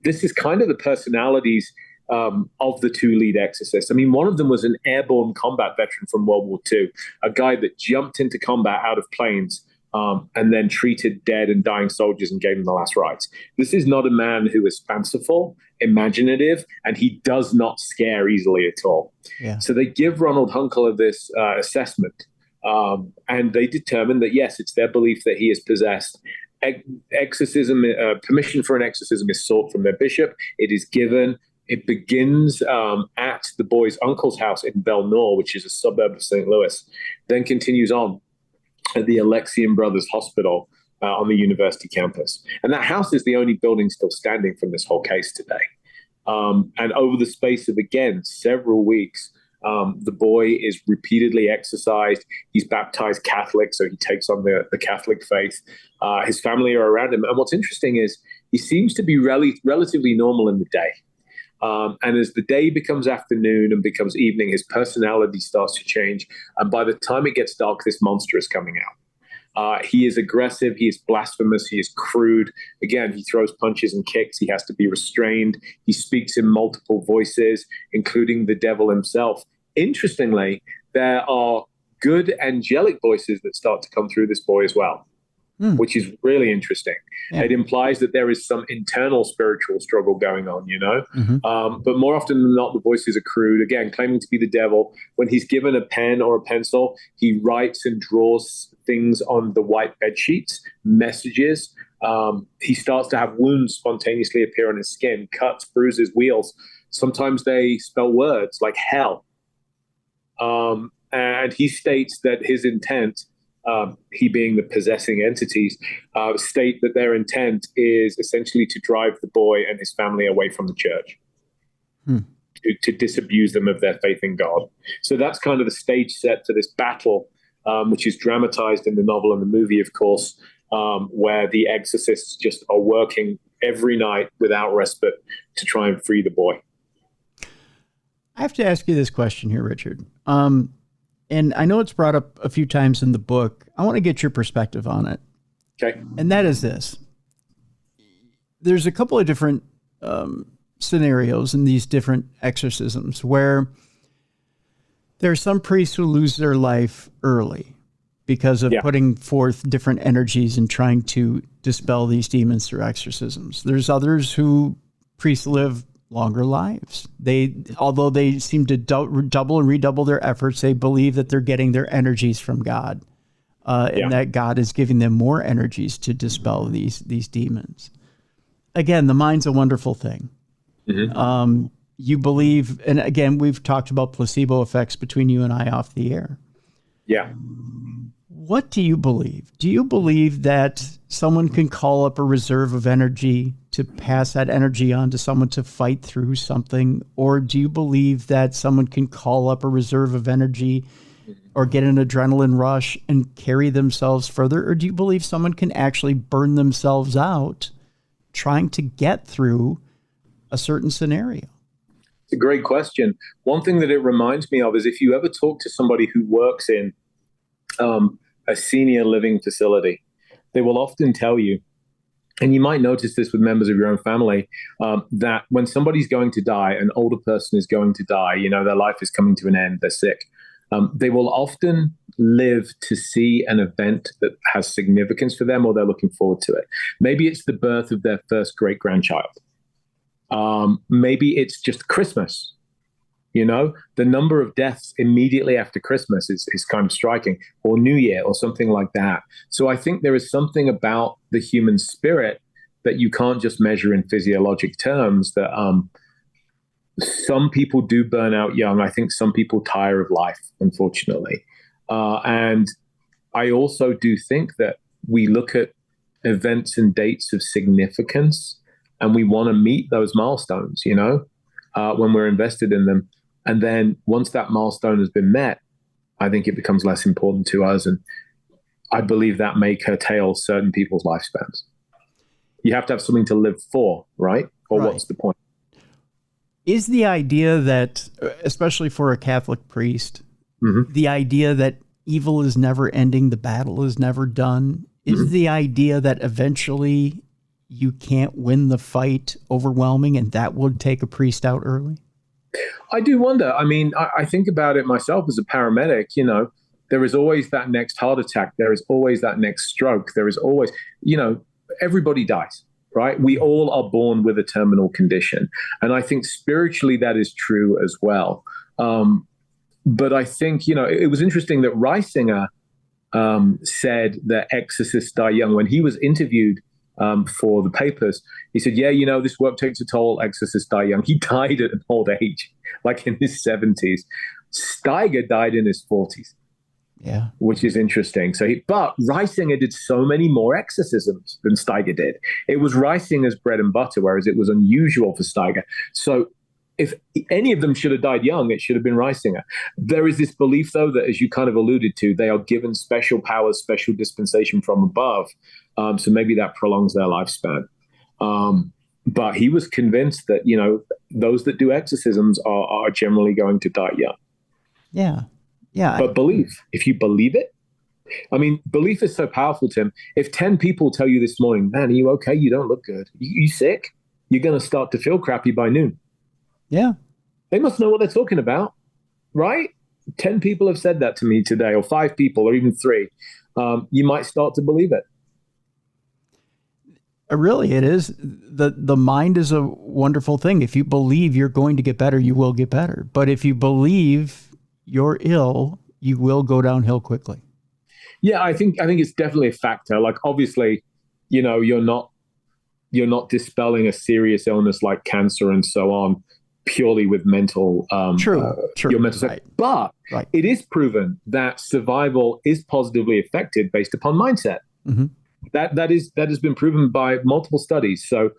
This is kind of the personalities of the two lead exorcists. I mean, one of them was an airborne combat veteran from World War II, a guy that jumped into combat out of planes and then treated dead and dying soldiers and gave them the last rites. This is not a man who is fanciful, imaginative, and he does not scare easily at all. Yeah. So they give Ronald Hunkeler this assessment, and they determine that, yes, it's their belief that he is possessed. Exorcism, permission for an exorcism is sought from their bishop. It is given. It begins at the boy's uncle's house in Belle Noire, which is a suburb of St. Louis, then continues on at the Alexian Brothers Hospital on the university campus. And that house is the only building still standing from this whole case today. And over the space of, again, several weeks, the boy is repeatedly exorcised. He's baptized Catholic, so he takes on the Catholic faith. His family are around him. And what's interesting is he seems to be relatively normal in the day. And as the day becomes afternoon and becomes evening, his personality starts to change. And by the time it gets dark, this monster is coming out. He is aggressive. He is blasphemous. He is crude. Again, he throws punches and kicks. He has to be restrained. He speaks in multiple voices, including the devil himself. Interestingly, there are good angelic voices that start to come through this boy as well, which is really interesting. Yeah. It implies that there is some internal spiritual struggle going on, but more often than not, the voices are crude, again, claiming to be the devil. When he's given a pen or a pencil, he writes and draws things on the white bed sheets, messages. He starts to have wounds spontaneously appear on his skin, cuts, bruises, wheals. Sometimes they spell words like hell. And he states that his intent, he being the possessing entities, state that their intent is essentially to drive the boy and his family away from the church, to disabuse them of their faith in God. So that's kind of the stage set for this battle, which is dramatized in the novel and the movie, of course, where the exorcists just are working every night without respite to try and free the boy. I have to ask you this question here, Richard. And I know it's brought up a few times in the book. I want to get your perspective on it. Okay. And that is this. There's a couple of different scenarios in these different exorcisms where there are some priests who lose their life early because of putting forth different energies and trying to dispel these demons through exorcisms. There's others who priests live longer lives. Although they seem to double and redouble their efforts, they believe that they're getting their energies from God, and that God is giving them more energies to dispel these demons. Again, the mind's a wonderful thing. You believe, and again, we've talked about placebo effects between you and I off the air. Yeah. What do you believe? Do you believe that someone can call up a reserve of energy to pass that energy on to someone to fight through something? Or do you believe that someone can call up a reserve of energy or get an adrenaline rush and carry themselves further? Or do you believe someone can actually burn themselves out trying to get through a certain scenario? It's a great question. One thing that it reminds me of is if you ever talk to somebody who works in a senior living facility, they will often tell you, and you might notice this with members of your own family, that when somebody's going to die, an older person is going to die, their life is coming to an end, they're sick. They will often live to see an event that has significance for them, or they're looking forward to it. Maybe it's the birth of their first great-grandchild. Maybe it's just Christmas. The number of deaths immediately after Christmas is kind of striking, or New Year or something like that. So I think there is something about the human spirit that you can't just measure in physiologic terms, that some people do burn out young. I think some people tire of life, unfortunately. And I also do think that we look at events and dates of significance and we want to meet those milestones, when we're invested in them. And then once that milestone has been met, I think it becomes less important to us. And I believe that may curtail certain people's lifespans. You have to have something to live for, right? Or Right. what's the point? Is the idea that, especially for a Catholic priest, the idea that evil is never ending, the battle is never done, is the idea that eventually you can't win the fight overwhelming and that would take a priest out early? I do wonder. I mean, I think about it myself as a paramedic. You know, there is always that next heart attack. There is always that next stroke. There is always, you know, everybody dies, right? We all are born with a terminal condition. And I think spiritually that is true as well. But I think, you know, it was interesting that Reisinger said that exorcists die young. When he was interviewed for the papers, he said, yeah, you know, this work takes a toll. Exorcists die young. He died at an old age, like in his 70s. Steiger died in his 40s. Yeah. Which is interesting. But Reisinger did so many more exorcisms than Steiger did. It was Reisinger's bread and butter, whereas it was unusual for Steiger. So if any of them should have died young, it should have been Reisinger. There is this belief, though, that, as you kind of alluded to, they are given special powers, special dispensation from above. So maybe that prolongs their lifespan. But he was convinced that, you know, those that do exorcisms are generally going to die young. Yeah. Yeah. But belief, if you believe it, I mean, belief is so powerful, Tim. If 10 people tell you this morning, man, are you okay? You don't look good. You sick? You're going to start to feel crappy by noon. Yeah. They must know what they're talking about, right? 10 people have said that to me today, or 5 people, or even 3. You might start to believe it. Really, it is. The mind is a wonderful thing. If you believe you're going to get better, you will get better. But if you believe you're ill, you will go downhill quickly. Yeah, I think it's definitely a factor. Like, obviously, you know, you're not dispelling a serious illness like cancer and so on purely with mental true. Your mental state. Right. But it is proven that survival is positively affected based upon mindset. That has been proven by multiple studies. So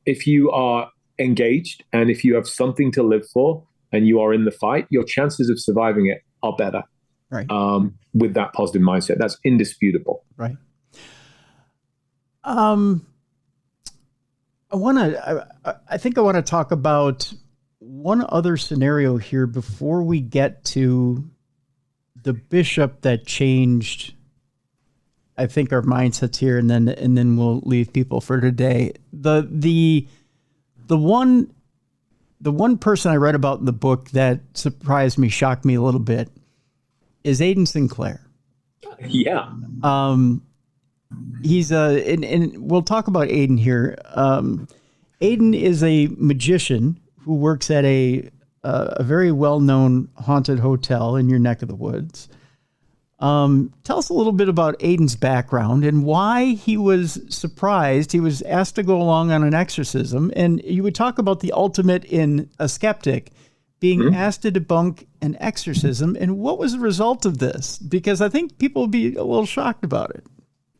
if you are engaged and if you have something to live for and you are in the fight, your chances of surviving it are better. Right. With that positive mindset. That's indisputable. Right. I think I want to talk about one other scenario here before we get to the bishop that changed, I think, our mindsets here, and then we'll leave people for today. The one person I read about in the book that surprised me, shocked me a little bit, is Aidan Sinclair. Yeah. He's and we'll talk about Aidan here. Aidan is a magician who works at a very well-known haunted hotel in your neck of the woods. Tell us a little bit about Aidan's background and why he was surprised. He was asked to go along on an exorcism, and you would talk about the ultimate in a skeptic, being asked to debunk an exorcism, and what was the result of this? Because I think people would be a little shocked about it.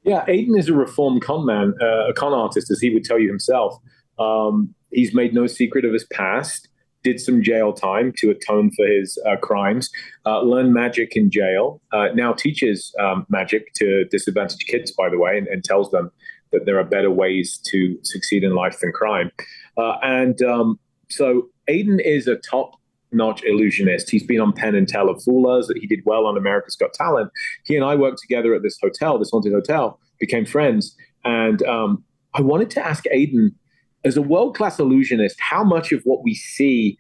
Yeah, Aidan is a reformed con man, a con artist, as he would tell you himself. He's made no secret of his past, did some jail time to atone for his crimes, learned magic in jail, now teaches magic to disadvantaged kids, by the way, and tells them that there are better ways to succeed in life than crime. So Aidan is a top-notch illusionist. He's been on Penn and Teller Foolers. He did well on America's Got Talent. He and I worked together at this hotel, this haunted hotel, became friends. And I wanted to ask Aidan, as a world-class illusionist, how much of what we see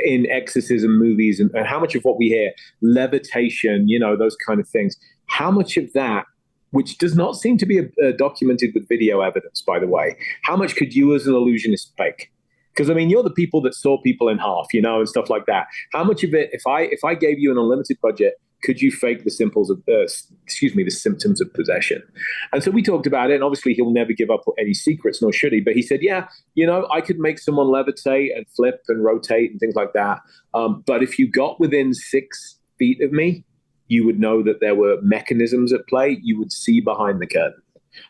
in exorcism movies and how much of what we hear, levitation, you know, those kind of things, how much of that, which does not seem to be documented with video evidence, by the way, how much could you as an illusionist fake? Because, I mean, you're the people that saw people in half, you know, and stuff like that. How much of it, if I gave you an unlimited budget, could you fake the symptoms of possession? And so we talked about it, and obviously he'll never give up any secrets, nor should he. But he said, yeah, you know, I could make someone levitate and flip and rotate and things like that. But if you got within 6 feet of me, you would know that there were mechanisms at play. You would see behind the curtain.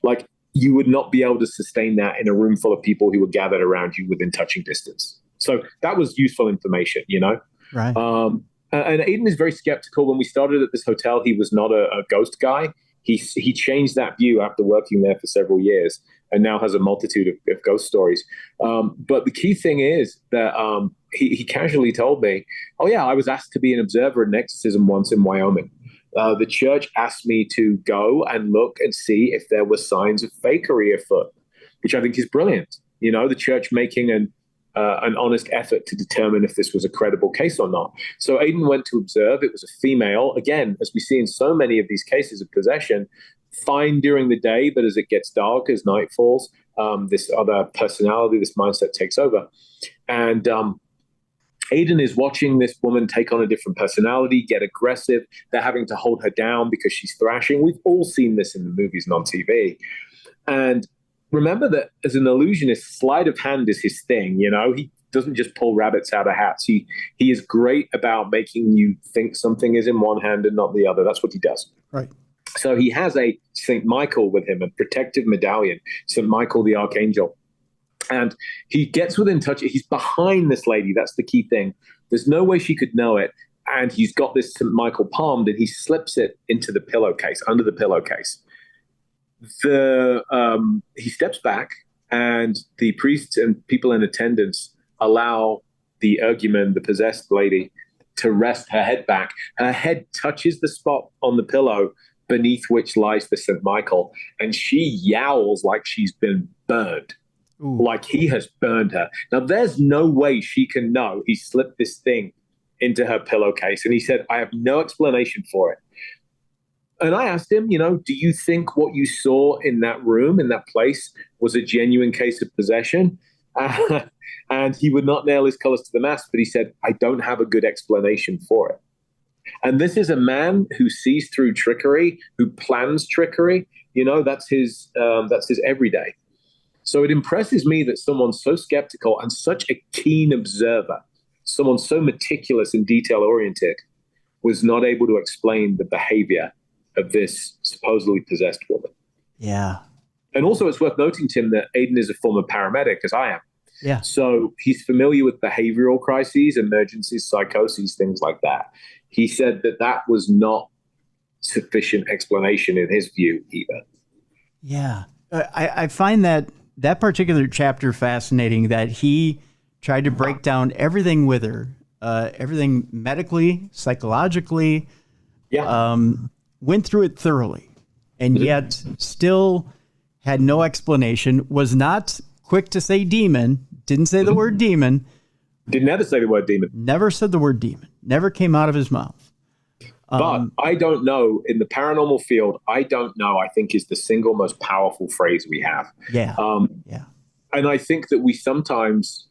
Like, you would not be able to sustain that in a room full of people who were gathered around you within touching distance. So that was useful information, you know? Right. And Aiden is very skeptical. When we started at this hotel, he was not a ghost guy. He changed that view after working there for several years, and now has a multitude of ghost stories. But the key thing is that he casually told me, "Oh yeah, I was asked to be an observer at an exorcism once in Wyoming. The church asked me to go and look and see if there were signs of fakery afoot," which I think is brilliant. You know, the church making an honest effort to determine if this was a credible case or not. So Aiden went to observe. It was a female. Again, as we see in so many of these cases of possession, fine during the day, but as it gets dark, as night falls, this other personality, this mindset takes over. And Aiden is watching this woman take on a different personality, get aggressive. They're having to hold her down because she's thrashing. We've all seen this in the movies and on TV. And remember that as an illusionist, sleight of hand is his thing. You know, he doesn't just pull rabbits out of hats. He is great about making you think something is in one hand and not the other. That's what he does. Right. So he has a St. Michael with him, a protective medallion, St. Michael the Archangel. And he gets within touch. He's behind this lady. That's the key thing. There's no way she could know it. And he's got this St. Michael palmed, and he slips it into the pillowcase, under the pillowcase. He steps back, and the priests and people in attendance allow the ergumen, the possessed lady, to rest her head back. Her head touches the spot on the pillow beneath which lies the St. Michael, and she yowls like she's been burned. Ooh. Like he has burned her. Now, there's no way she can know he slipped this thing into her pillowcase. And he said, I have no explanation for it. And I asked him, you know, do you think what you saw in that room, in that place, was a genuine case of possession? And he would not nail his colors to the mast, but he said, I don't have a good explanation for it. And this is a man who sees through trickery, who plans trickery. You know, that's his everyday. So it impresses me that someone so skeptical and such a keen observer, someone so meticulous and detail-oriented, was not able to explain the behavior of this supposedly possessed woman. Yeah. And also it's worth noting, Tim, that Aiden is a former paramedic, as I am. Yeah. So he's familiar with behavioral crises, emergencies, psychoses, things like that. He said that that was not sufficient explanation in his view either. Yeah. I find that particular chapter fascinating, that he tried to break down everything with her, everything medically, psychologically, went through it thoroughly, and yet still had no explanation, was not quick to say demon, didn't say the word demon. Didn't ever say the word demon. Never said the word demon. Never came out of his mouth. But I don't know, in the paranormal field, I don't know, I think is the single most powerful phrase we have. Yeah. And I think that we sometimes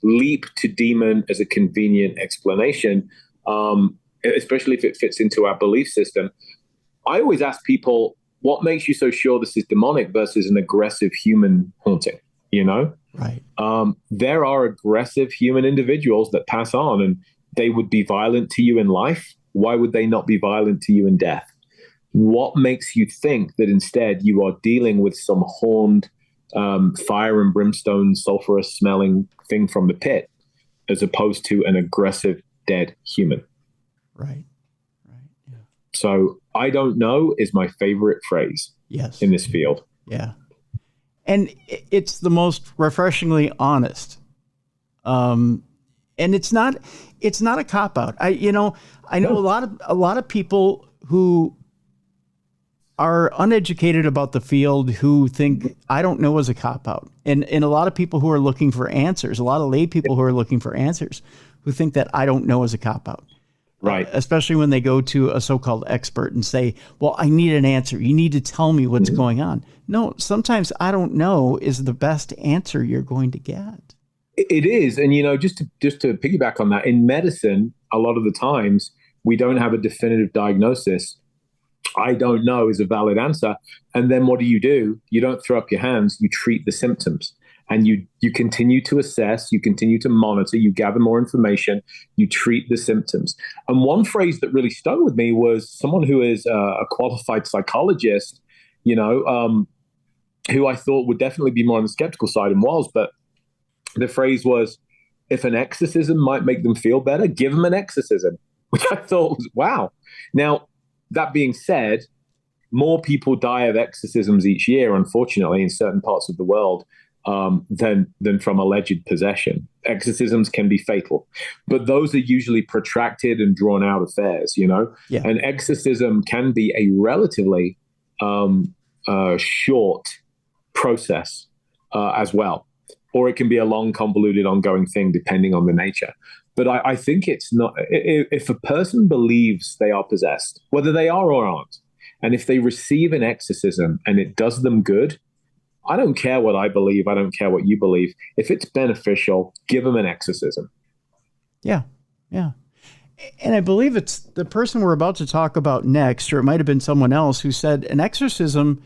leap to demon as a convenient explanation, especially if it fits into our belief system. I always ask people, what makes you so sure this is demonic versus an aggressive human haunting? You know? Right. There are aggressive human individuals that pass on, and they would be violent to you in life. Why would they not be violent to you in death? What makes you think that instead you are dealing with some horned, fire and brimstone, sulfurous smelling thing from the pit, as opposed to an aggressive, dead human? Right. Yeah. So I don't know is my favorite phrase in this field. Yeah. And it's the most refreshingly honest. And it's not a cop-out. I know a lot of people who are uneducated about the field who think I don't know is a cop-out. And a lot of people who are looking for answers, a lot of lay people who are looking for answers, who think that I don't know is a cop-out. Right. Especially when they go to a so-called expert and say, well, I need an answer. You need to tell me what's going on. No, sometimes I don't know is the best answer you're going to get. It is. And, just to piggyback on that, in medicine, a lot of the times we don't have a definitive diagnosis. I don't know is a valid answer. And then what do? You don't throw up your hands. You treat the symptoms. And you continue to assess, you continue to monitor, you gather more information, you treat the symptoms. And one phrase that really stuck with me was someone who is a qualified psychologist, who I thought would definitely be more on the skeptical side and was, but the phrase was, if an exorcism might make them feel better, give them an exorcism, which I thought was wow. Now, that being said, more people die of exorcisms each year, unfortunately, in certain parts of the world than from alleged possession. Exorcisms can be fatal, but those are usually protracted and drawn out affairs, you know? Yeah. An exorcism can be a relatively short process as well, or it can be a long, convoluted, ongoing thing, depending on the nature. But I think it's not, if a person believes they are possessed, whether they are or aren't, and if they receive an exorcism and it does them good, I don't care what I believe. I don't care what you believe. If it's beneficial, give them an exorcism. Yeah. Yeah. And I believe it's the person we're about to talk about next, or it might have been someone else, who said an exorcism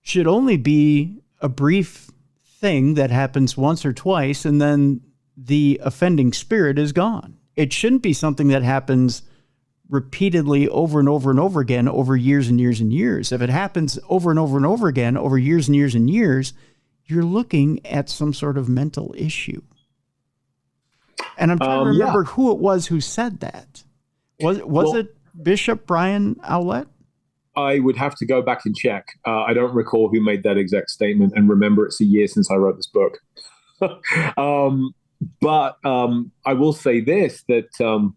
should only be a brief thing that happens once or twice, and then the offending spirit is gone. It shouldn't be something that happens repeatedly over and over and over again over years and years and years. If it happens over and over and over again over years and years and years, you're looking at some sort of mental issue. And I'm trying to remember who it was who said that. Was it Bishop Brian Owlett? I would have to go back and check. I don't recall who made that exact statement, and remember, it's a year since I wrote this book. But I will say this, that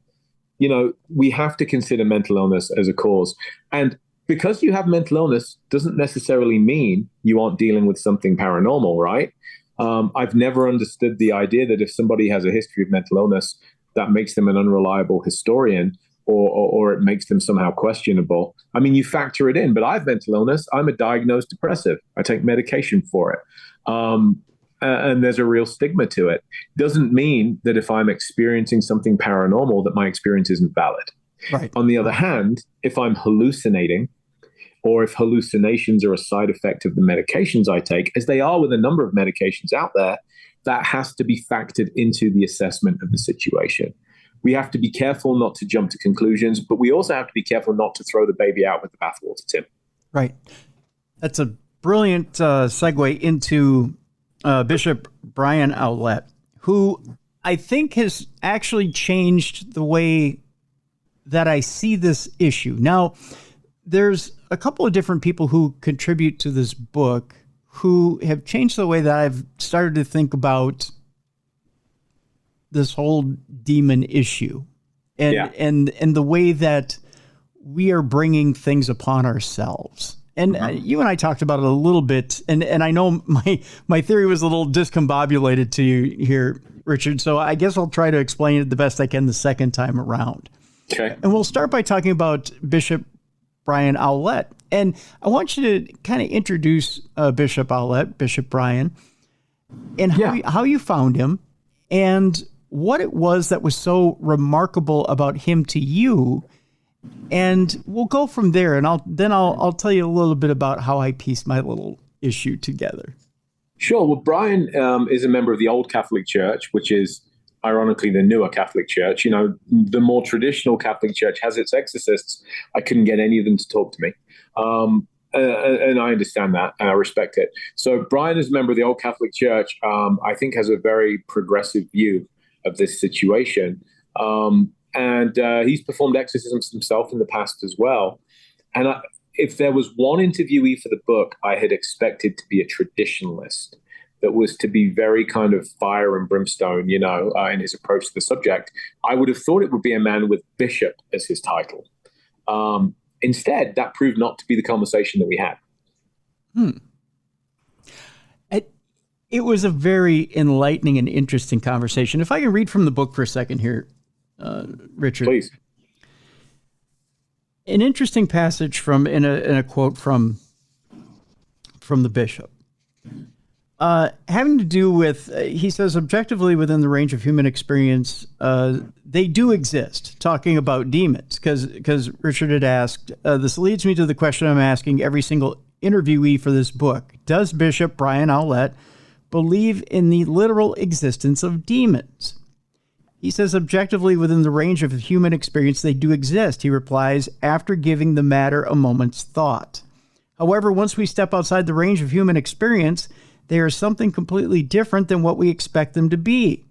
we have to consider mental illness as a cause. And because you have mental illness doesn't necessarily mean you aren't dealing with something paranormal, right? I've never understood the idea that if somebody has a history of mental illness, that makes them an unreliable historian, or it makes them somehow questionable. I mean, you factor it in, but I have mental illness. I'm a diagnosed depressive. I take medication for it. And there's a real stigma to it. Doesn't mean that if I'm experiencing something paranormal, that my experience isn't valid. Right. On the other hand, if I'm hallucinating, or if hallucinations are a side effect of the medications I take, as they are with a number of medications out there, that has to be factored into the assessment of the situation. We have to be careful not to jump to conclusions, but we also have to be careful not to throw the baby out with the bathwater, Tim. Right. That's a brilliant segue into Bishop Brian Owlett, who I think has actually changed the way that I see this issue. Now, there's a couple of different people who contribute to this book who have changed the way that I've started to think about this whole demon issue, and the way that we are bringing things upon ourselves. And you and I talked about it a little bit, and I know my theory was a little discombobulated to you here, Richard, so I guess I'll try to explain it the best I can the second time around. Okay. And we'll start by talking about Bishop Brian Owlett. And I want you to kind of introduce Bishop Owlett, Bishop Brian, and how you found him, and what it was that was so remarkable about him to you. And we'll go from there, and I'll tell you a little bit about how I pieced my little issue together. Sure. Well, Brian is a member of the Old Catholic Church, which is ironically the newer Catholic Church. You know, the more traditional Catholic Church has its exorcists. I couldn't get any of them to talk to me. And I understand that, and I respect it. So Brian is a member of the Old Catholic Church, I think has a very progressive view of this situation. And he's performed exorcisms himself in the past as well. And if there was one interviewee for the book, I had expected to be a traditionalist that was to be very kind of fire and brimstone, in his approach to the subject. I would have thought it would be a man with bishop as his title. Instead, that proved not to be the conversation that we had. It was a very enlightening and interesting conversation. If I can read from the book for a second here, Richard. Please. An interesting passage in a quote from the bishop. Having to do with, he says, objectively within the range of human experience, they do exist, talking about demons, because Richard had asked, this leads me to the question I'm asking every single interviewee for this book. Does Bishop Brian Owlett believe in the literal existence of demons? He says, objectively within the range of human experience, they do exist, he replies, after giving the matter a moment's thought. However, once we step outside the range of human experience, they are something completely different than what we expect them to be.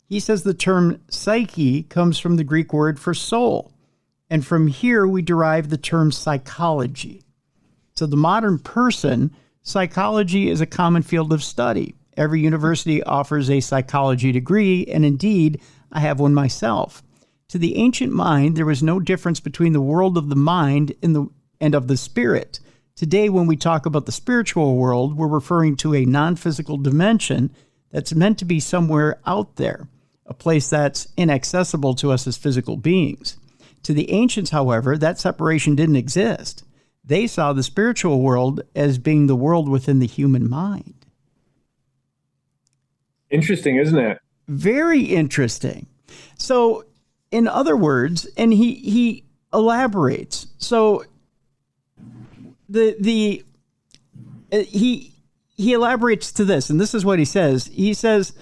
He says the term psyche comes from the Greek word for soul. And from here, we derive the term psychology. So the modern person, psychology is a common field of study. Every university offers a psychology degree, and indeed, I have one myself. To the ancient mind, there was no difference between the world of the mind and of the spirit. Today, when we talk about the spiritual world, we're referring to a non-physical dimension that's meant to be somewhere out there, a place that's inaccessible to us as physical beings. To the ancients, however, that separation didn't exist. They saw the spiritual world as being the world within the human mind. Interesting, isn't it? Very interesting. So, in other words, and he elaborates. So, he elaborates to this, and this is what he says. He says,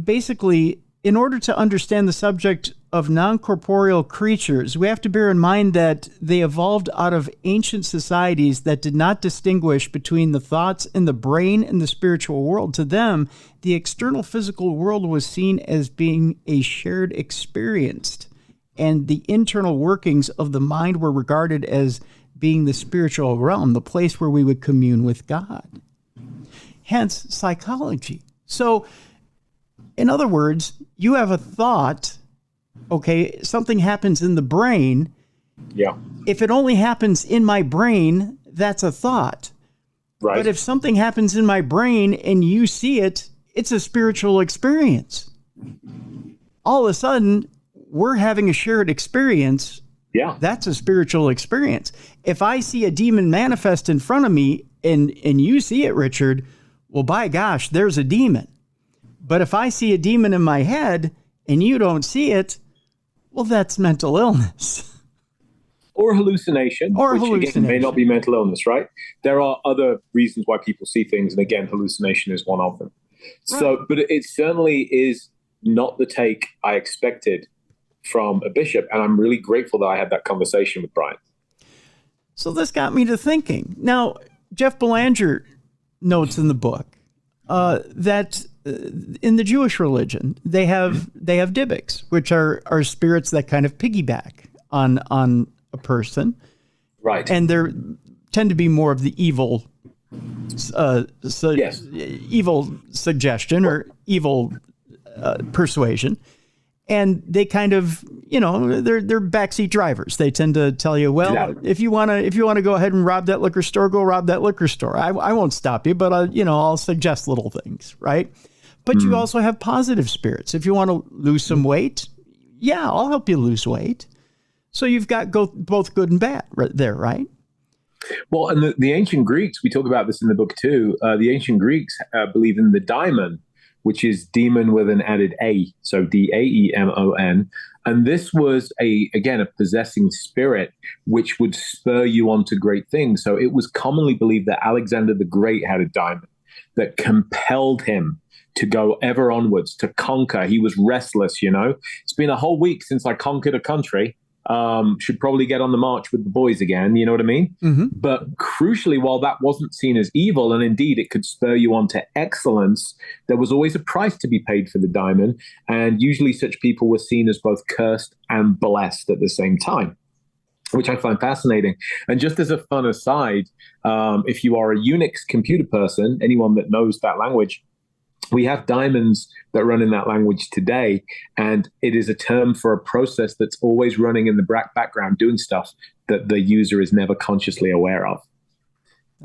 basically, in order to understand the subject of non-corporeal creatures, we have to bear in mind that they evolved out of ancient societies that did not distinguish between the thoughts in the brain and the spiritual world. To them, the external physical world was seen as being a shared experience, and the internal workings of the mind were regarded as being the spiritual realm, the place where we would commune with God. Hence, psychology. So, in other words, you have a thought. Okay, something happens in the brain. Yeah. If it only happens in my brain, that's a thought. Right. But if something happens in my brain and you see it, it's a spiritual experience. All of a sudden, we're having a shared experience. Yeah. That's a spiritual experience. If I see a demon manifest in front of me and you see it, Richard, well, by gosh, there's a demon. But if I see a demon in my head and you don't see it, well, that's mental illness. Or hallucination. Or which hallucination. Again, may not be mental illness, right? There are other reasons why people see things, and again, hallucination is one of them. Right. So, but it certainly is not the take I expected from a bishop, and I'm really grateful that I had that conversation with Brian. So this got me to thinking. Now, Jeff Belanger notes in the book that in the Jewish religion, they have Dybbuk, which are spirits that kind of piggyback on a person, right? And they tend to be more of the evil, yes, evil suggestion or evil persuasion, and they kind of, they're backseat drivers. They tend to tell you, well, yeah, if you want to go ahead and rob that liquor store, go rob that liquor store. I won't stop you, but I'll suggest little things, right? But you also have positive spirits. If you want to lose some weight, yeah, I'll help you lose weight. So you've got both good and bad right there, right? Well, and the ancient Greeks, we talk about this in the book too. The ancient Greeks believe in the daimon, which is demon with an added A, so Daemon. And this was a possessing spirit which would spur you on to great things. So it was commonly believed that Alexander the Great had a daimon that compelled him to go ever onwards, to conquer. He was restless, It's been a whole week since I conquered a country. Should probably get on the march with the boys again, you know what I mean? Mm-hmm. But crucially, while that wasn't seen as evil, and indeed it could spur you on to excellence, there was always a price to be paid for the daimon, and usually such people were seen as both cursed and blessed at the same time, which I find fascinating. And just as a fun aside, if you are a Unix computer person, anyone that knows that language, we have daimons that run in that language today, and it is a term for a process that's always running in the background doing stuff that the user is never consciously aware of.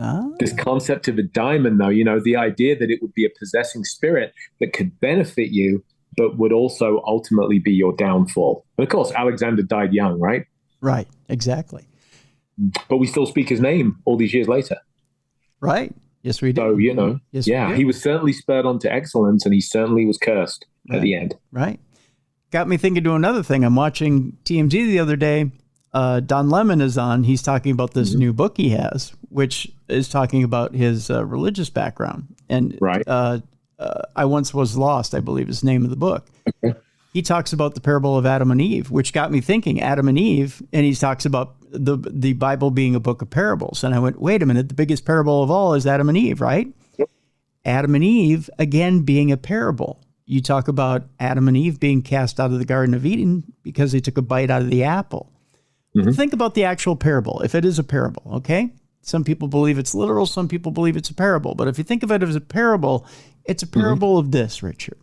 Oh. This concept of a daimon, though, the idea that it would be a possessing spirit that could benefit you, but would also ultimately be your downfall. And of course, Alexander died young, right? Right, exactly. But we still speak his name all these years later. Right. Yes, we do. So, yes, yeah, he was certainly spurred on to excellence, and he certainly was cursed at the end. Right. Got me thinking to another thing. I'm watching TMZ the other day. Don Lemon is on. He's talking about this new book he has, which is talking about his religious background. And I Once Was Lost, I believe is the name of the book. Okay. He talks about the parable of Adam and Eve, which got me thinking, Adam and Eve, and he talks about the Bible being a book of parables. And I went, wait a minute, the biggest parable of all is Adam and Eve, right? Yep. Adam and Eve, again, being a parable. You talk about Adam and Eve being cast out of the Garden of Eden because they took a bite out of the apple. Mm-hmm. Think about the actual parable, if it is a parable, okay? Some people believe it's literal, some people believe it's a parable. But if you think of it as a parable, it's a parable of this, Richard.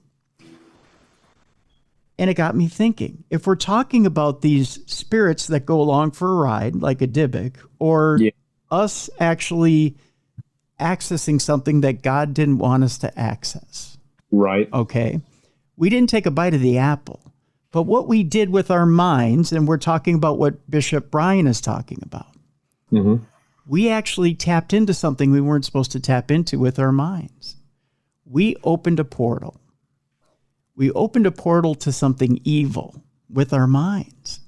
And it got me thinking, if we're talking about these spirits that go along for a ride, like a Dybbuk, or us actually accessing something that God didn't want us to access. Right. Okay. We didn't take a bite of the apple, but what we did with our minds, and we're talking about what Bishop Brian is talking about, we actually tapped into something we weren't supposed to tap into with our minds. We opened a portal. We opened a portal to something evil with our minds.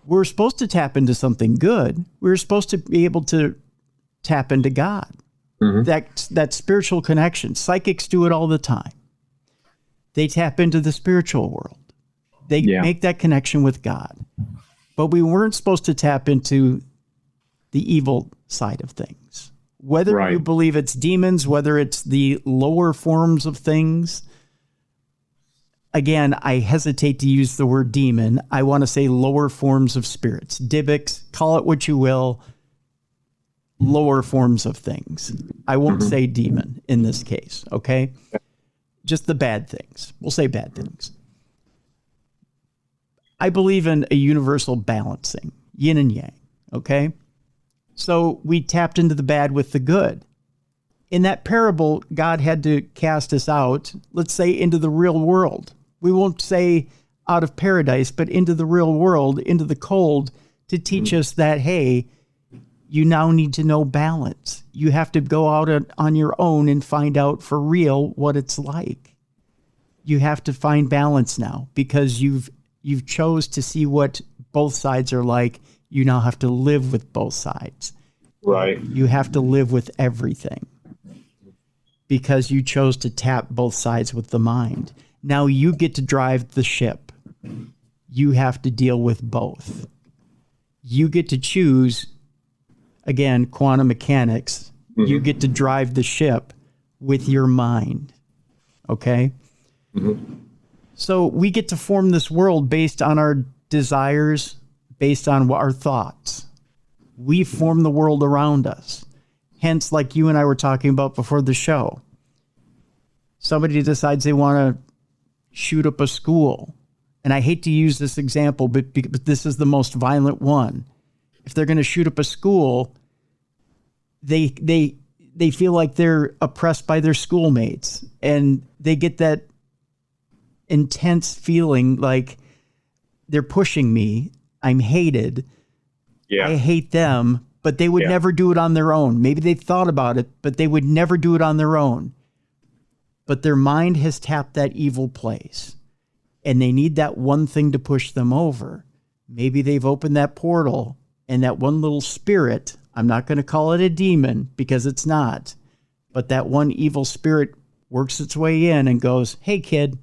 We're supposed to tap into something good. We're supposed to be able to tap into God. That spiritual connection. Psychics do it all the time. They tap into the spiritual world. They make that connection with God. But we weren't supposed to tap into the evil side of things. Whether you believe it's demons, whether it's the lower forms of things. Again, I hesitate to use the word demon. I want to say lower forms of spirits. Dybbuks, call it what you will. Lower forms of things. I won't say demon in this case, okay? Just the bad things. We'll say bad things. I believe in a universal balancing, yin and yang, okay? So we tapped into the bad with the good. In that parable, God had to cast us out, let's say, into the real world. We won't say out of paradise, but into the real world, into the cold, to teach us that, hey, you now need to know balance. You have to go out on your own and find out for real what it's like. You have to find balance now because you've chose to see what both sides are like. You now have to live with both sides. Right. You have to live with everything because you chose to tap both sides with the mind. Now you get to drive the ship. You have to deal with both. You get to choose. Again, quantum mechanics, you get to drive the ship with your mind, okay? So we get to form this world based on our desires, based on our thoughts. We form the world around us. Hence, like you and I were talking about before the show, somebody decides they want to shoot up a school. And I hate to use this example, but this is the most violent one. If they're going to shoot up a school, they feel like they're oppressed by their schoolmates, and they get that intense feeling like they're pushing me. I'm hated. I hate them, but they would never do it on their own. Maybe they thought about it, but they would never do it on their own. But their mind has tapped that evil place, and they need that one thing to push them over. Maybe they've opened that portal, and that one little spirit, I'm not going to call it a demon because it's not, but that one evil spirit works its way in and goes, hey, kid,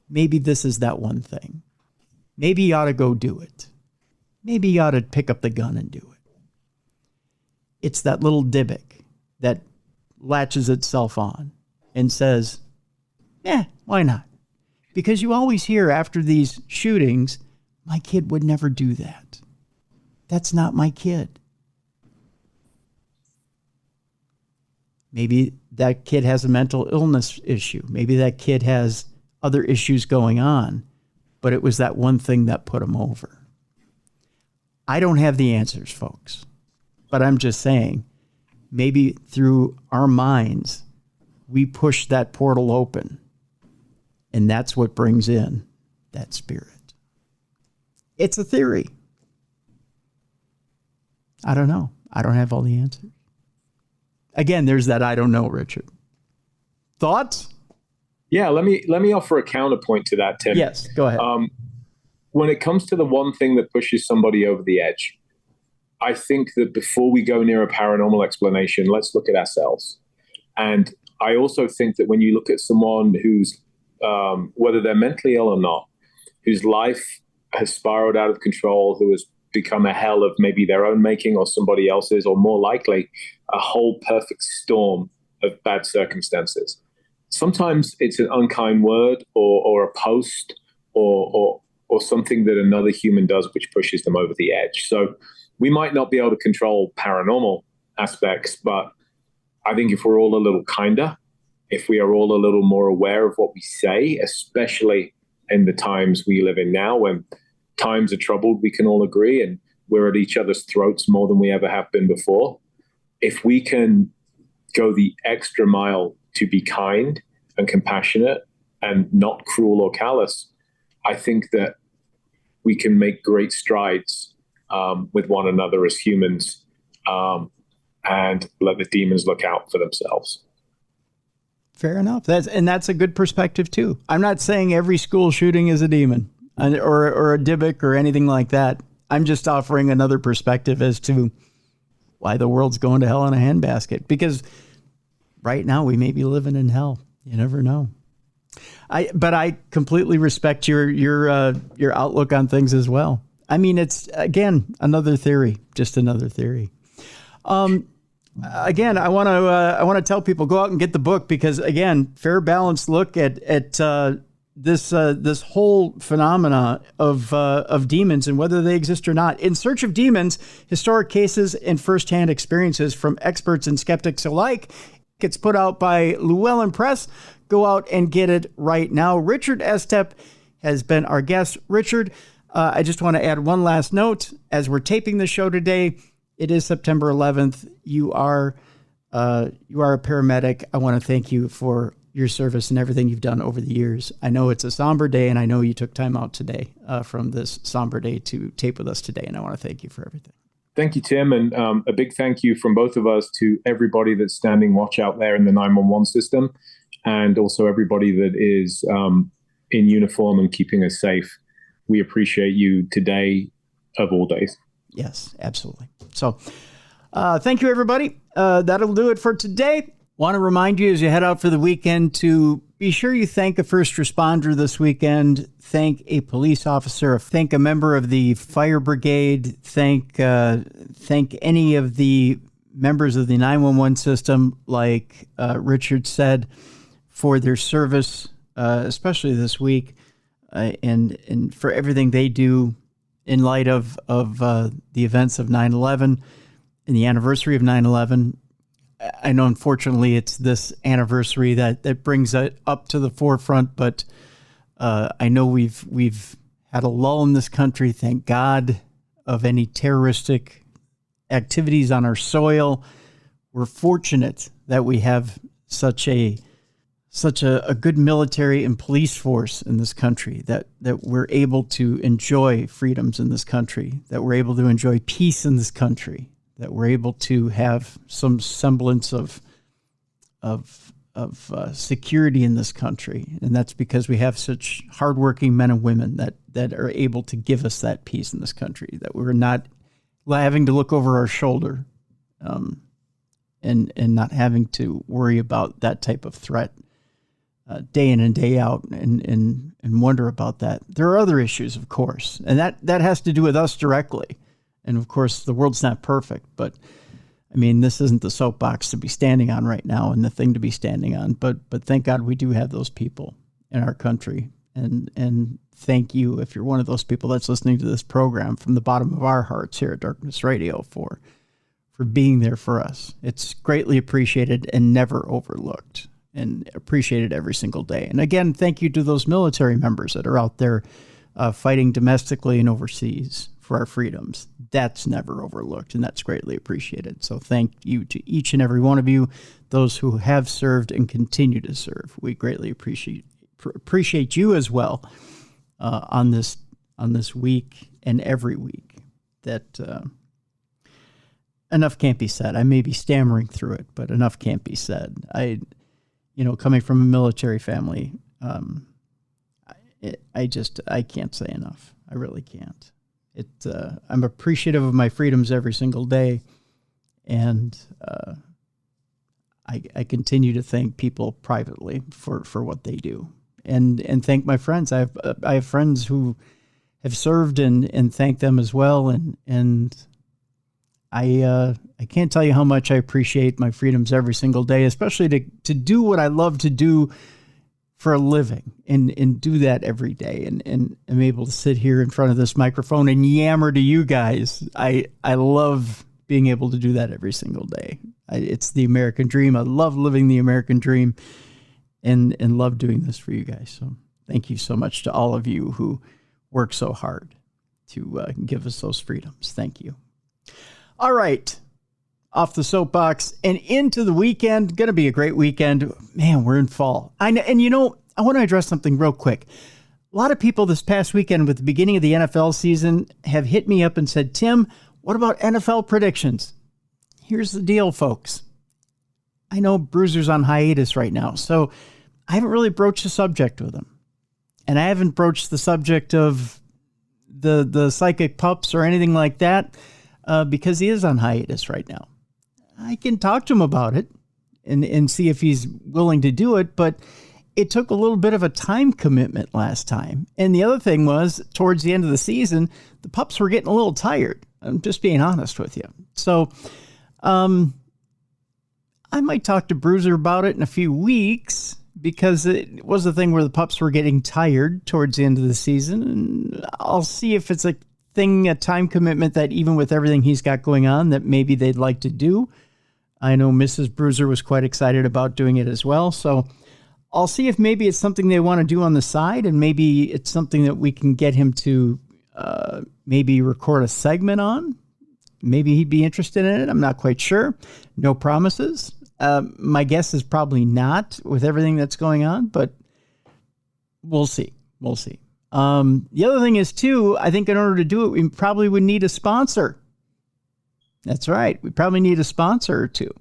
maybe this is that one thing. Maybe you ought to go do it. Maybe you ought to pick up the gun and do it. It's that little Dybbuk that latches itself on and says, why not? Because you always hear after these shootings, my kid would never do that. That's not my kid. Maybe that kid has a mental illness issue. Maybe that kid has other issues going on, but it was that one thing that put him over. I don't have the answers, folks, but I'm just saying, maybe through our minds, we push that portal open, and that's what brings in that spirit. It's a theory. I don't know. I don't have all the answers. Again, there's that I don't know, Richard. Thoughts? Yeah, let me offer a counterpoint to that, Tim. Yes, go ahead. When it comes to the one thing that pushes somebody over the edge, I think that before we go near a paranormal explanation, let's look at ourselves. And I also think that when you look at someone who's, whether they're mentally ill or not, whose life has spiraled out of control, who has become a hell of maybe their own making or somebody else's, or more likely, a whole perfect storm of bad circumstances. sometimes it's an unkind word or a post or something that another human does which pushes them over the edge. So we might not be able to control paranormal aspects, but I think if we're all a little kinder, if we are all a little more aware of what we say, especially in the times we live in now, when times are troubled, we can all agree, and we're at each other's throats more than we ever have been before. If we can go the extra mile to be kind and compassionate and not cruel or callous, I think that we can make great strides with one another as humans, and let the demons look out for themselves. Fair enough. That's a good perspective too. I'm not saying every school shooting is a demon or a Dybbuk or anything like that. I'm just offering another perspective as to why the world's going to hell in a handbasket. Because right now we may be living in hell. You never know. But I completely respect your outlook on things as well. I mean, it's, again, another theory, just another theory. Again, I want to tell people, go out and get the book, because again, fair, balanced look at this whole phenomena of demons and whether they exist or not. In Search of Demons: Historic Cases and Firsthand Experiences from Experts and Skeptics Alike. It's put out by Llewellyn Press. Go out and get it right now. Richard Estep has been our guest. Richard, I just want to add one last note. As we're taping the show today, it is September 11th. You are a paramedic. I want to thank you for your service and everything you've done over the years. I know it's a somber day, and I know you took time out today from this somber day to tape with us today, and I want to thank you for everything. Thank you, Tim, and a big thank you from both of us to everybody that's standing watch out there in the 911 system, and also everybody that is in uniform and keeping us safe. We appreciate you today of all days. Yes, absolutely. So thank you, everybody. That'll do it for today. Want to remind you as you head out for the weekend to be sure you thank a first responder this weekend, thank a police officer, thank a member of the fire brigade, thank any of the members of the 911 system, like Richard said, for their service, especially this week, and for everything they do in light of the events of 9/11 and the anniversary of 9/11. I know, unfortunately, it's this anniversary that brings it up to the forefront, but I know we've had a lull in this country, thank God, of any terroristic activities on our soil. We're fortunate that we have such a good military and police force in this country, that we're able to enjoy freedoms in this country, that we're able to enjoy peace in this country, that we're able to have some semblance of security in this country. And that's because we have such hardworking men and women that are able to give us that peace in this country, that we're not having to look over our shoulder and not having to worry about that type of threat day in and day out and wonder about that. There are other issues, of course, and that has to do with us directly. And of course, the world's not perfect, but I mean, this isn't the soapbox to be standing on right now and the thing to be standing on. But thank God we do have those people in our country. And thank you, if you're one of those people that's listening to this program, from the bottom of our hearts here at Darkness Radio, for being there for us. It's greatly appreciated and never overlooked, and appreciated every single day. And again, thank you to those military members that are out there fighting domestically and overseas for our freedoms. That's never overlooked, and that's greatly appreciated. So thank you to each and every one of you, those who have served and continue to serve. We greatly appreciate you as well on this week and every week. That enough can't be said. I may be stammering through it, but enough can't be said. Coming from a military family, I can't say enough. I really can't. I'm appreciative of my freedoms every single day, and I continue to thank people privately for what they do, and thank my friends. I have friends who have served and thank them as well, and I can't tell you how much I appreciate my freedoms every single day, especially to do what I love to do for a living and do that every day. And I'm able to sit here in front of this microphone and yammer to you guys. I love being able to do that every single day. It's the American dream. I love living the American dream and love doing this for you guys. So thank you so much to all of you who work so hard to give us those freedoms. Thank you. All right. Off the soapbox and into the weekend. Going to be a great weekend. Man, we're in fall. And I want to address something real quick. A lot of people this past weekend with the beginning of the NFL season have hit me up and said, Tim, what about NFL predictions? Here's the deal, folks. I know Bruiser's on hiatus right now, so I haven't really broached the subject with him. And I haven't broached the subject of the psychic pups or anything like that because he is on hiatus right now. I can talk to him about it and see if he's willing to do it, but it took a little bit of a time commitment last time. And the other thing was, towards the end of the season, the pups were getting a little tired. I'm just being honest with you. So I might talk to Bruiser about it in a few weeks because it was a thing where the pups were getting tired towards the end of the season. And I'll see if it's a time commitment that even with everything he's got going on that maybe they'd like to do. I know Mrs. Bruiser was quite excited about doing it as well. So I'll see if maybe it's something they want to do on the side, and maybe it's something that we can get him to maybe record a segment on. Maybe he'd be interested in it. I'm not quite sure. No promises. My guess is probably not with everything that's going on, but we'll see. We'll see. The other thing is, too, I think in order to do it, we probably would need a sponsor. That's right. We probably need a sponsor or two.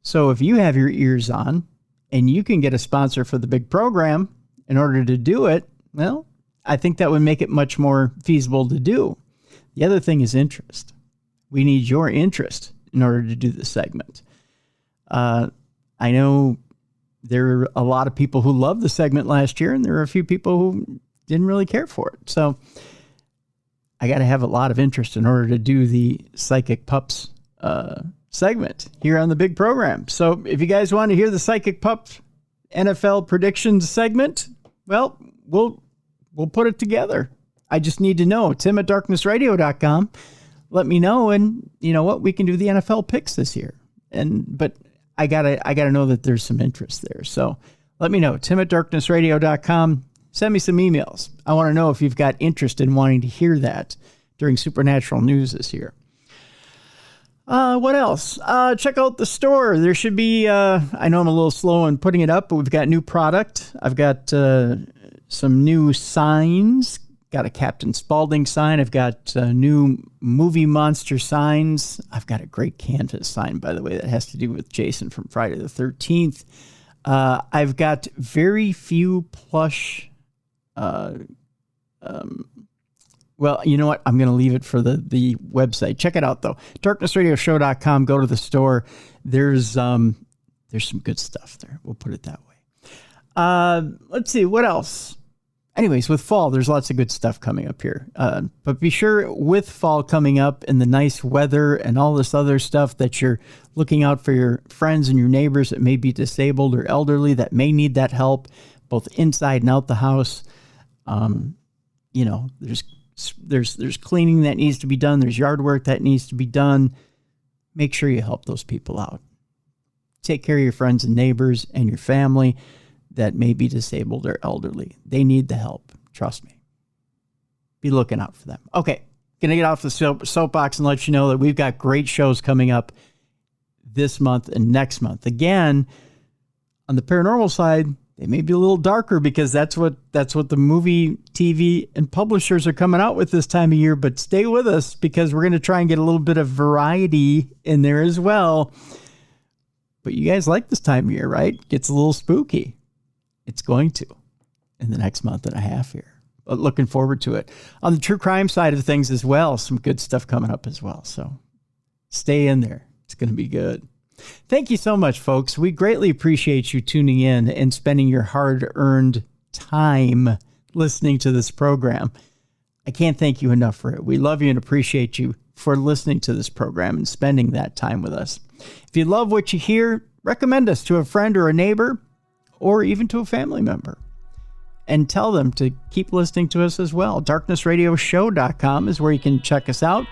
So if you have your ears on and you can get a sponsor for the big program in order to do it, well, I think that would make it much more feasible to do. The other thing is interest. We need your interest in order to do the segment. I know there are a lot of people who loved the segment last year, and there are a few people who didn't really care for it. So I got to have a lot of interest in order to do the Psychic Pups segment here on the big program. So if you guys want to hear the Psychic Pups NFL predictions segment, well, we'll put it together. I just need to know. Tim@darknessradio.com. Let me know, and you know what? We can do the NFL picks this year. But I gotta know that there's some interest there. So let me know. Tim@darknessradio.com. Send me some emails. I want to know if you've got interest in wanting to hear that during Supernatural News this year. What else? Check out the store. There should be, I know I'm a little slow in putting it up, but we've got new product. I've got some new signs. Got a Captain Spaulding sign. I've got new movie monster signs. I've got a great canvas sign, by the way, that has to do with Jason from Friday the 13th. I've got very few plush. Well, you know what? I'm going to leave it for the website. Check it out, though. darknessradioshow.com. Go to the store. There's some good stuff there. We'll put it that way. Let's see. What else? Anyways, with fall, there's lots of good stuff coming up here. But be sure with fall coming up and the nice weather and all this other stuff that you're looking out for your friends and your neighbors that may be disabled or elderly that may need that help, both inside and out the house. There's cleaning that needs to be done. There's yard work that needs to be done. Make sure you help those people out. Take care of your friends and neighbors and your family that may be disabled or elderly. They need the help. Trust me. Be looking out for them. Okay. Going to get off the soapbox and let you know that we've got great shows coming up this month and next month. Again, on the paranormal side, they may be a little darker because that's what the movie, TV, and publishers are coming out with this time of year. But stay with us because we're going to try and get a little bit of variety in there as well. But you guys like this time of year, right? Gets a little spooky. It's going to in the next month and a half here. But looking forward to it. On the true crime side of things as well, some good stuff coming up as well. So stay in there. It's going to be good. Thank you so much, folks. We greatly appreciate you tuning in and spending your hard-earned time listening to this program. I can't thank you enough for it. We love you and appreciate you. for listening to this program and spending that time with us. If you love what you hear, recommend us to a friend or a neighbor, or even to a family member. And tell them to keep listening to us as well. darknessradioshow.com is where you can check us out.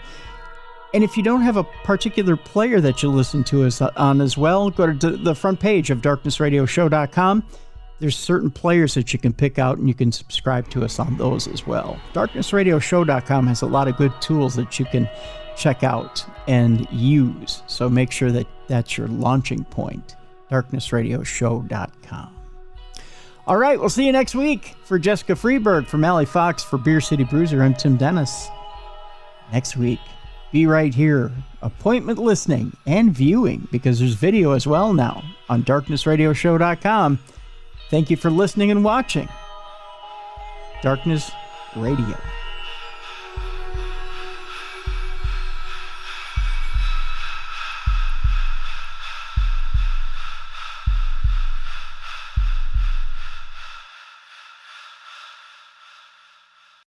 And if you don't have a particular player that you listen to us on as well, go to the front page of darknessradioshow.com. There's certain players that you can pick out, and you can subscribe to us on those as well. darknessradioshow.com has a lot of good tools that you can check out and use. So make sure that that's your launching point. darknessradioshow.com. All right, we'll see you next week. For Jessica Freeberg, from Allie Fox, for Beer City Bruiser, I'm Tim Dennis. Next week, be right here. Appointment listening and viewing, because there's video as well now on darknessradioshow.com. Thank you for listening and watching. Darkness Radio.